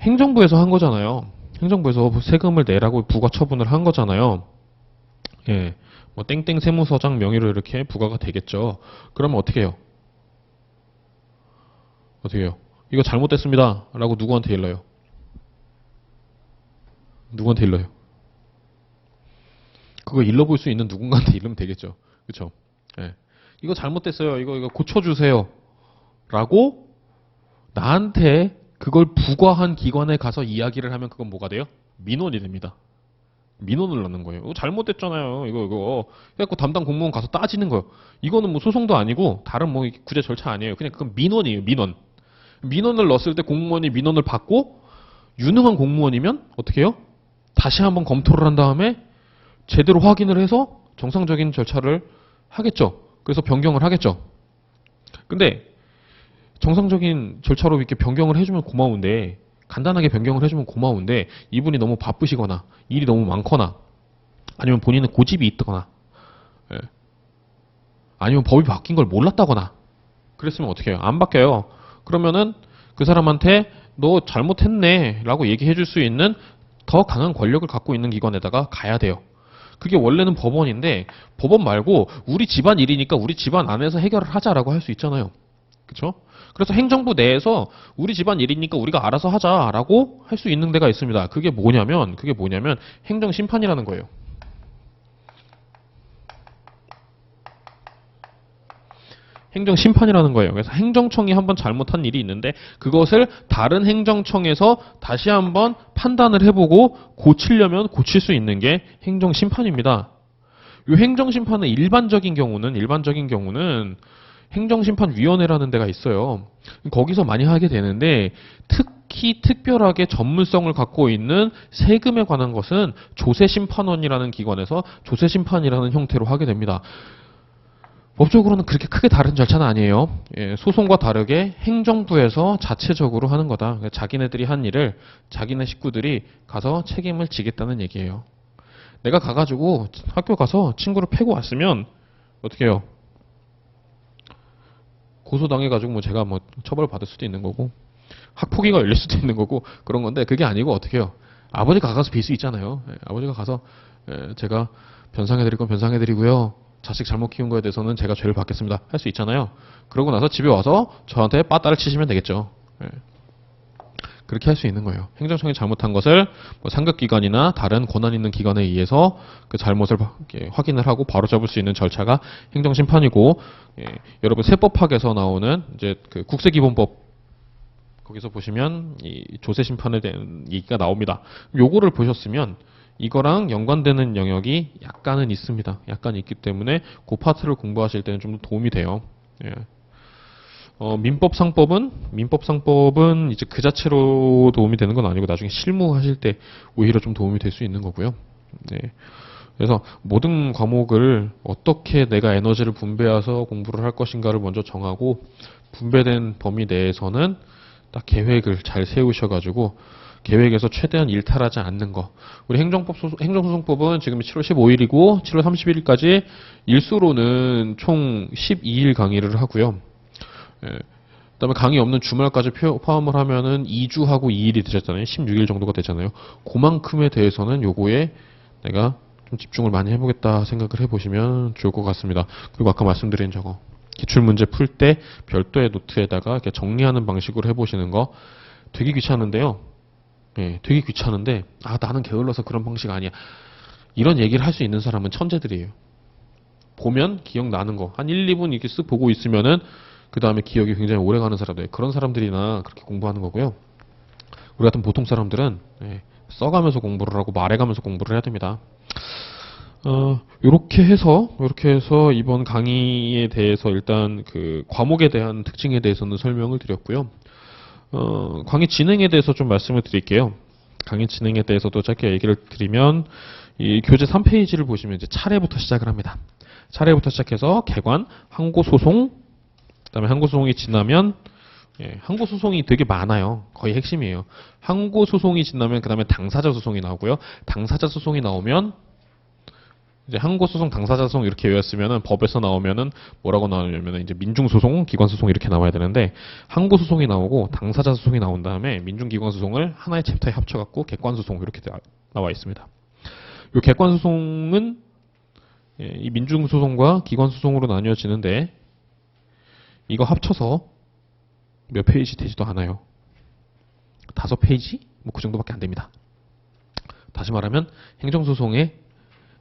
행정부에서 한 거잖아요. 행정부에서 세금을 내라고 부과 처분을 한 거잖아요. 예. 뭐 땡땡 세무서장 명의로 이렇게 부과가 되겠죠. 그러면 어떻게 해요? 어떻게 해요? 이거 잘못됐습니다. 라고 누구한테 일러요? 누구한테 일러요? 그거 일러볼 수 있는 누군가한테 일르면 되겠죠. 그쵸? 예. 이거 잘못됐어요. 이거 고쳐주세요. 라고 나한테 그걸 부과한 기관에 가서 이야기를 하면 그건 뭐가 돼요? 민원이 됩니다. 민원을 넣는 거예요. 이거 잘못됐잖아요. 이거. 그래갖고 담당 공무원 가서 따지는 거예요. 이거는 뭐 소송도 아니고 다른 뭐 구제 절차 아니에요. 그냥 그건 민원이에요. 민원. 민원을 넣었을 때 공무원이 민원을 받고 유능한 공무원이면 어떻게 해요? 다시 한번 검토를 한 다음에 제대로 확인을 해서 정상적인 절차를 하겠죠. 그래서 변경을 하겠죠. 근데 정상적인 절차로 이렇게 변경을 해주면 고마운데 간단하게 변경을 해주면 고마운데 이분이 너무 바쁘시거나 일이 너무 많거나 아니면 본인은 고집이 있거나 아니면 법이 바뀐 걸 몰랐다거나 그랬으면 어떻게 해요? 안 바뀌어요. 그러면은 그 사람한테 너 잘못했네 라고 얘기해 줄 수 있는 더 강한 권력을 갖고 있는 기관에다가 가야 돼요. 그게 원래는 법원인데 법원 말고 우리 집안 일이니까 우리 집안 안에서 해결을 하자라고 할 수 있잖아요. 그렇죠? 그래서 행정부 내에서 우리 집안 일이니까 우리가 알아서 하자라고 할 수 있는 데가 있습니다. 그게 뭐냐면 행정심판이라는 거예요. 행정심판이라는 거예요. 그래서 행정청이 한번 잘못한 일이 있는데 그것을 다른 행정청에서 다시 한번 판단을 해보고 고치려면 고칠 수 있는 게 행정심판입니다. 이 행정심판의 일반적인 경우는 행정심판위원회라는 데가 있어요. 거기서 많이 하게 되는데 특히 특별하게 전문성을 갖고 있는 세금에 관한 것은 조세심판원이라는 기관에서 조세심판이라는 형태로 하게 됩니다. 법적으로는 그렇게 크게 다른 절차는 아니에요. 예, 소송과 다르게 행정부에서 자체적으로 하는 거다. 자기네들이 한 일을 자기네 식구들이 가서 책임을 지겠다는 얘기예요. 내가 가가지고 학교 가서 친구를 패고 왔으면 어떻게 해요? 고소당해가지고 뭐 제가 뭐 처벌 받을 수도 있는 거고 학폭위가 열릴 수도 있는 거고 그런 건데 그게 아니고 어떻게 해요? 아버지가 가서 빌 수 있잖아요. 예, 아버지가 가서 제가 변상해드릴 건 변상해드리고요. 자식 잘못 키운 거에 대해서는 제가 죄를 받겠습니다. 할 수 있잖아요. 그러고 나서 집에 와서 저한테 빠따를 치시면 되겠죠. 예. 그렇게 할 수 있는 거예요. 행정청이 잘못한 것을 뭐 상급기관이나 다른 권한 있는 기관에 의해서 그 잘못을 확인을 하고 바로잡을 수 있는 절차가 행정심판이고, 예, 여러분 세법학에서 나오는 이제 그 국세기본법 거기서 보시면 이 조세심판에 대한 얘기가 나옵니다. 요거를 보셨으면 이거랑 연관되는 영역이 약간은 있습니다. 약간 있기 때문에 그 파트를 공부하실 때는 좀 도움이 돼요. 예. 민법상법은 이제 그 자체로 도움이 되는 건 아니고 나중에 실무하실 때 오히려 좀 도움이 될 수 있는 거고요. 네. 그래서 모든 과목을 어떻게 내가 에너지를 분배해서 공부를 할 것인가를 먼저 정하고 분배된 범위 내에서는 딱 계획을 잘 세우셔가지고 계획에서 최대한 일탈하지 않는 거. 우리 행정소송법은 지금 7월 15일이고 7월 31일까지 일수로는 총 12일 강의를 하고요. 예. 그다음에 강의 없는 주말까지 포함을 하면은 2주하고 2일이 되셨잖아요. 16일 정도가 되잖아요. 그만큼에 대해서는 요거에 내가 좀 집중을 많이 해보겠다 생각을 해보시면 좋을 것 같습니다. 그리고 아까 말씀드린 저거 기출문제 풀 때 별도의 노트에다가 이렇게 정리하는 방식으로 해보시는 거 되게 귀찮은데요. 예, 되게 귀찮은데 나는 게을러서 그런 방식 아니야. 이런 얘기를 할 수 있는 사람은 천재들이에요. 보면 기억나는 거 한 1, 2분 이렇게 쓱 보고 있으면은 그 다음에 기억이 굉장히 오래가는 사람들, 그런 사람들이나 그렇게 공부하는 거고요. 우리 같은 보통 사람들은 써가면서 공부를 하고 말해가면서 공부를 해야 됩니다. 요렇게 해서 이번 강의에 대해서 일단 그 과목에 대한 특징에 대해서는 설명을 드렸고요. 강의 진행에 대해서 좀 말씀을 드릴게요. 강의 진행에 대해서도 짧게 얘기를 드리면 이 교재 3페이지를 보시면 이제 차례부터 시작을 합니다. 차례부터 시작해서 개관, 항고소송, 그다음에 항고소송이 지나면 항고소송이 되게 많아요. 거의 핵심이에요. 항고소송이 지나면 그다음에 당사자 소송이 나오고요. 당사자 소송이 나오면 이제 항고소송, 당사자 소송 이렇게 외웠으면은 법에서 나오면은 뭐라고 나오냐면은 이제 민중소송, 기관소송 이렇게 나와야 되는데 항고소송이 나오고 당사자 소송이 나온 다음에 민중기관소송을 하나의 챕터에 합쳐갖고 객관소송 이렇게 나와 있습니다. 이 객관소송은 이 민중소송과 기관소송으로 나뉘어지는데 이거 합쳐서 몇 페이지 되지도 않아요. 5페이지? 뭐 그 정도밖에 안 됩니다. 다시 말하면 행정소송에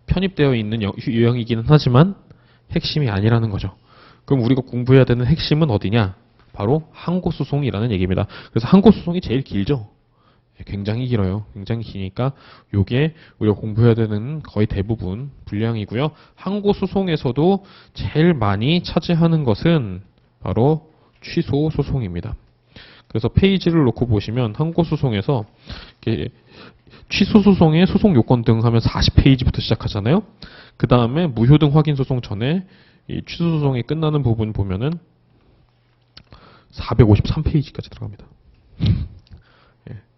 편입되어 있는 유형이기는 하지만 핵심이 아니라는 거죠. 그럼 우리가 공부해야 되는 핵심은 어디냐? 바로 항고소송이라는 얘기입니다. 그래서 항고소송이 제일 길죠. 굉장히 길어요. 굉장히 기니까 요게 우리가 공부해야 되는 거의 대부분 분량이고요. 항고소송에서도 제일 많이 차지하는 것은 바로 취소 소송입니다. 그래서 페이지를 놓고 보시면 항고소송에서 취소 소송의 소송 요건 등 하면 40페이지부터 시작하잖아요. 그 다음에 무효등 확인 소송 전에 이 취소 소송이 끝나는 부분 보면은 453페이지까지 들어갑니다.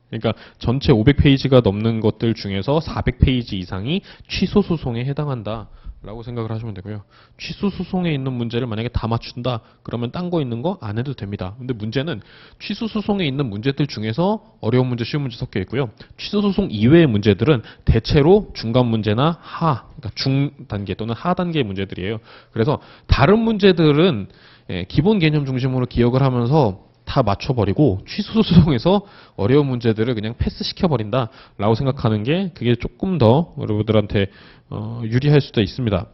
그러니까 전체 500페이지가 넘는 것들 중에서 400페이지 이상이 취소 소송에 해당한다. 라고 생각을 하시면 되고요. 취소 소송에 있는 문제를 만약에 다 맞춘다 그러면 딴 거 있는 거 안 해도 됩니다. 근데 문제는 취소 소송에 있는 문제들 중에서 어려운 문제, 쉬운 문제 섞여 있고요. 취소 소송 이외의 문제들은 대체로 중간 문제나 그러니까 중 단계 또는 하 단계의 문제들이에요. 그래서 다른 문제들은 기본 개념 중심으로 기억을 하면서 다 맞춰버리고 취소 소송에서 어려운 문제들을 그냥 패스시켜버린다 라고 생각하는 게 그게 조금 더 여러분들한테 유리할 수도 있습니다.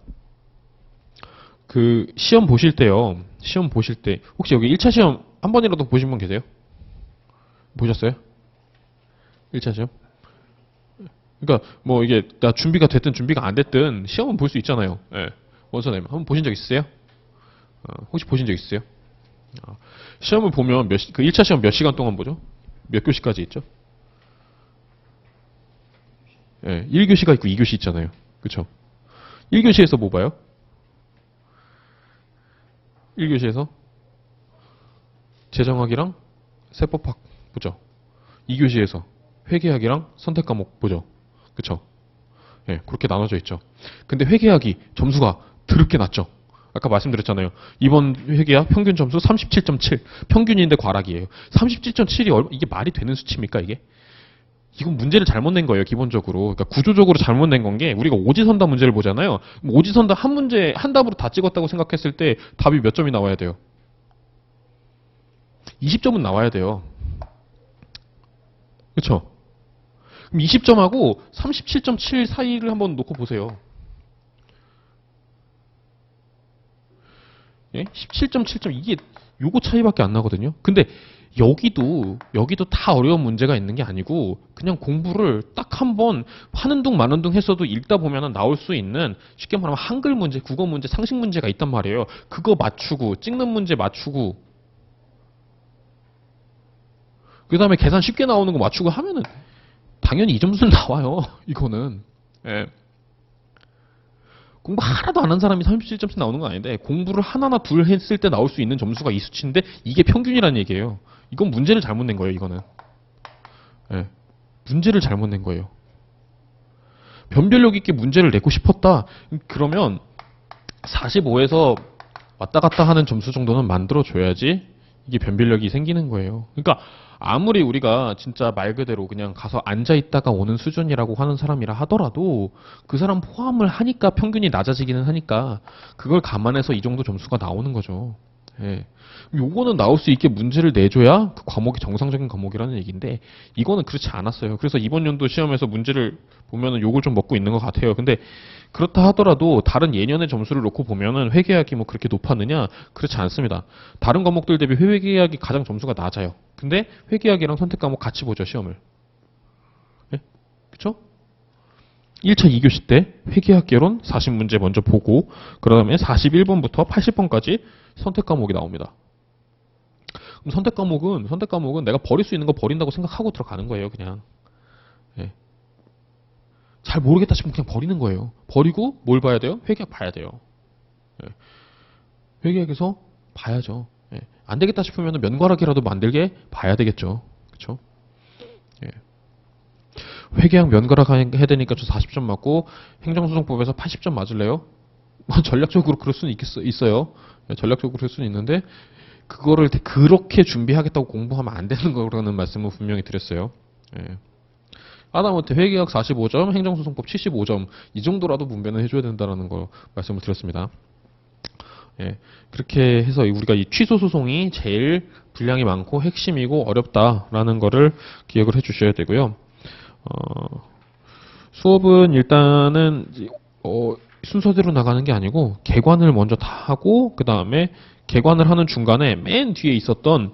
그 시험 보실 때요. 시험 보실 때 혹시 여기 1차 시험 한 번이라도 보신 분 계세요? 보셨어요? 1차 시험? 그러니까 뭐 이게 나 준비가 됐든 준비가 안 됐든 시험은 볼 수 있잖아요. 예. 원서님 한번 보신 적 있으세요? 혹시 보신 적 있으세요? 시험을 보면 그 1차 시험 몇 시간 동안 보죠? 몇 교시까지 있죠? 예, 1교시가 있고 2교시 있잖아요. 그쵸? 1교시에서 뭐 봐요? 1교시에서 재정학이랑 세법학 보죠. 2교시에서 회계학이랑 선택 과목 보죠. 그쵸? 예, 그렇게 나눠져 있죠. 근데 회계학이 점수가 드럽게 낮죠. 아까 말씀드렸잖아요. 이번 회계학 평균 점수 37.7. 평균인데 과락이에요. 37.7이 이게 말이 되는 수치입니까, 이게? 이건 문제를 잘못 낸 거예요, 기본적으로. 그러니까 구조적으로 잘못 낸 건 게 우리가 오지선다 문제를 보잖아요. 오지선다 한 문제 한 답으로 다 찍었다고 생각했을 때 답이 몇 점이 나와야 돼요? 20점은 나와야 돼요. 그렇죠? 그럼 20점하고 37.7 사이를 한번 놓고 보세요. 예? 17.7점 이게 요거 차이밖에 안 나거든요. 근데 여기도 다 어려운 문제가 있는 게 아니고 그냥 공부를 딱 한번 하는 둥 마는 둥 했어도 읽다 보면 나올 수 있는 쉽게 말하면 한글 문제, 국어 문제, 상식 문제가 있단 말이에요. 그거 맞추고 찍는 문제 맞추고 그 다음에 계산 쉽게 나오는 거 맞추고 하면은 당연히 이 점수는 나와요. 이거는. 예. 공부 하나도 안 한 사람이 37점씩 나오는 건 아닌데 공부를 하나나 둘 했을 때 나올 수 있는 점수가 이 수치인데 이게 평균이라는 얘기예요. 이건 문제를 잘못 낸 거예요. 이거는. 예. 문제를 잘못 낸 거예요. 변별력 있게 문제를 내고 싶었다. 그러면 45에서 왔다 갔다 하는 점수 정도는 만들어줘야지 이게 변별력이 생기는 거예요. 그러니까 아무리 우리가 진짜 말 그대로 그냥 가서 앉아있다가 오는 수준이라고 하는 사람이라 하더라도 그 사람 포함을 하니까 평균이 낮아지기는 하니까 그걸 감안해서 이 정도 점수가 나오는 거죠. 예. 요거는 나올 수 있게 문제를 내줘야 그 과목이 정상적인 과목이라는 얘기인데 이거는 그렇지 않았어요. 그래서 이번 연도 시험에서 문제를 보면은 욕을 좀 먹고 있는 것 같아요. 근데 그렇다 하더라도 다른 예년의 점수를 놓고 보면은 회계학이 뭐 그렇게 높았느냐? 그렇지 않습니다. 다른 과목들 대비 회계학이 가장 점수가 낮아요. 근데 회계학이랑 선택 과목 같이 보죠, 시험을. 예? 그쵸? 1차 2교시 때 회계학 개론 40문제 먼저 보고 그 다음에 41번부터 80번까지 선택 과목이 나옵니다. 그럼 선택 과목은 내가 버릴 수 있는 거 버린다고 생각하고 들어가는 거예요, 그냥. 예. 잘 모르겠다 싶으면 그냥 버리는 거예요. 버리고 뭘 봐야 돼요? 회계학 봐야 돼요. 예. 회계학에서 봐야죠. 예. 안 되겠다 싶으면 면과락이라도 만들게 봐야 되겠죠. 그렇죠? 예. 회계학 면과락 해야 되니까 저 40점 맞고 행정소송법에서 80점 맞을래요? 전략적으로 그럴 수는 있어요. 예, 전략적으로 그럴 수는 있는데 그거를 그렇게 준비하겠다고 공부하면 안 되는 거라는 말씀을 분명히 드렸어요. 예. 하다못해 회계학 45점, 행정소송법 75점 이 정도라도 분배는 해줘야 된다는 거 말씀을 드렸습니다. 예. 그렇게 해서 우리가 이 취소 소송이 제일 분량이 많고 핵심이고 어렵다라는 거를 기억을 해주셔야 되고요. 수업은 일단은 순서대로 나가는 게 아니고 개관을 먼저 다 하고 그 다음에 개관을 하는 중간에 맨 뒤에 있었던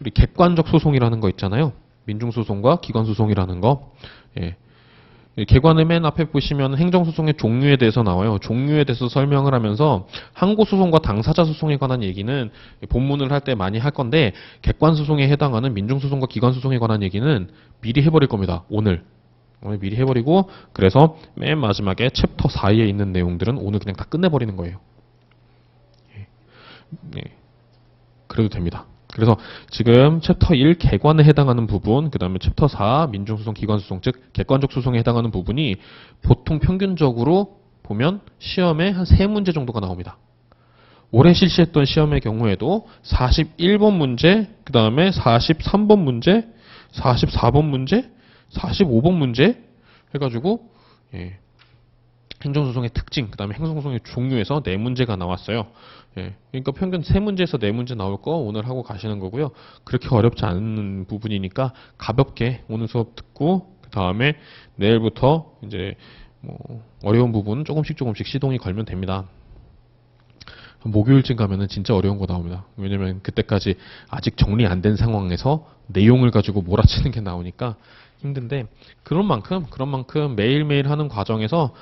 우리 객관적 소송이라는 거 있잖아요. 민중소송과 기관소송이라는 거. 예. 개관의 맨 앞에 보시면 행정소송의 종류에 대해서 나와요. 종류에 대해서 설명을 하면서 항고소송과 당사자소송에 관한 얘기는 본문을 할 때 많이 할 건데 객관소송에 해당하는 민중소송과 기관소송에 관한 얘기는 미리 해버릴 겁니다. 오늘 미리 해버리고 그래서 맨 마지막에 챕터 4에 있는 내용들은 오늘 그냥 다 끝내버리는 거예요. 예. 그래도 됩니다. 그래서 지금 챕터 1 개관에 해당하는 부분, 그 다음에 챕터 4 민중소송, 기관소송, 즉 객관적 소송에 해당하는 부분이 보통 평균적으로 보면 시험에 한 3문제 정도가 나옵니다. 올해 실시했던 시험의 경우에도 41번 문제, 그 다음에 43번 문제, 44번 문제, 45번 문제 해가지고 예. 행정소송의 특징, 그 다음에 행정소송의 종류에서 4문제가 나왔어요. 예. 그러니까 평균 3문제에서 4문제 나올 거 오늘 하고 가시는 거고요. 그렇게 어렵지 않은 부분이니까 가볍게 오늘 수업 듣고 그 다음에 내일부터 이제 뭐 어려운 부분 조금씩 시동이 걸면 됩니다. 목요일쯤 가면은 진짜 어려운 거 나옵니다. 왜냐면 그때까지 아직 정리 안 된 상황에서 내용을 가지고 몰아치는 게 나오니까 힘든데, 그런 만큼 매일매일 하는 과정에서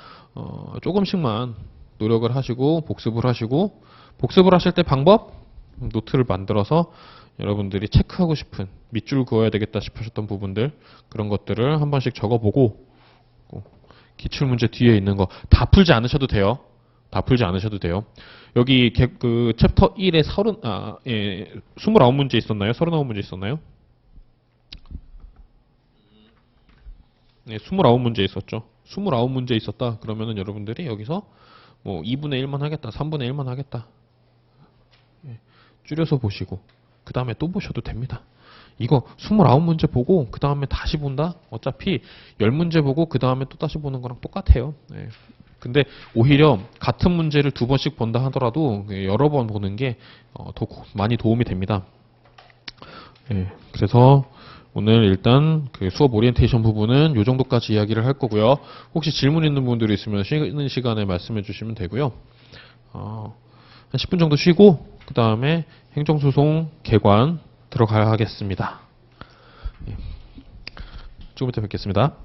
조금씩만 노력을 하시고 복습을 하시고, 복습을 하실 때 방법, 노트를 만들어서 여러분들이 체크하고 싶은, 밑줄 그어야 되겠다 싶으셨던 부분들, 그런 것들을 한 번씩 적어보고, 기출문제 뒤에 있는 거 다 풀지 않으셔도 돼요. 다 풀지 않으셔도 돼요. 여기 그 챕터 1에 29문제 있었나요? 39문제 있었나요? 네, 29문제 있었죠. 29문제 있었다. 그러면은 여러분들이 여기서 뭐 2분의 1만 하겠다, 3분의 1만 하겠다. 줄여서 보시고 그 다음에 또 보셔도 됩니다. 이거 29문제 보고 그 다음에 다시 본다? 어차피 10문제 보고 그 다음에 또 다시 보는 거랑 똑같아요. 네. 근데 오히려 같은 문제를 2번씩 본다 하더라도 여러 번 보는 게 더 많이 도움이 됩니다. 네. 그래서 오늘 일단 그 수업 오리엔테이션 부분은 이 정도까지 이야기를 할 거고요. 혹시 질문 있는 분들이 있으면 쉬는 시간에 말씀해 주시면 되고요. 한 10분 정도 쉬고 그 다음에 행정소송 개관 들어가야 하겠습니다. 조금 이따 뵙겠습니다.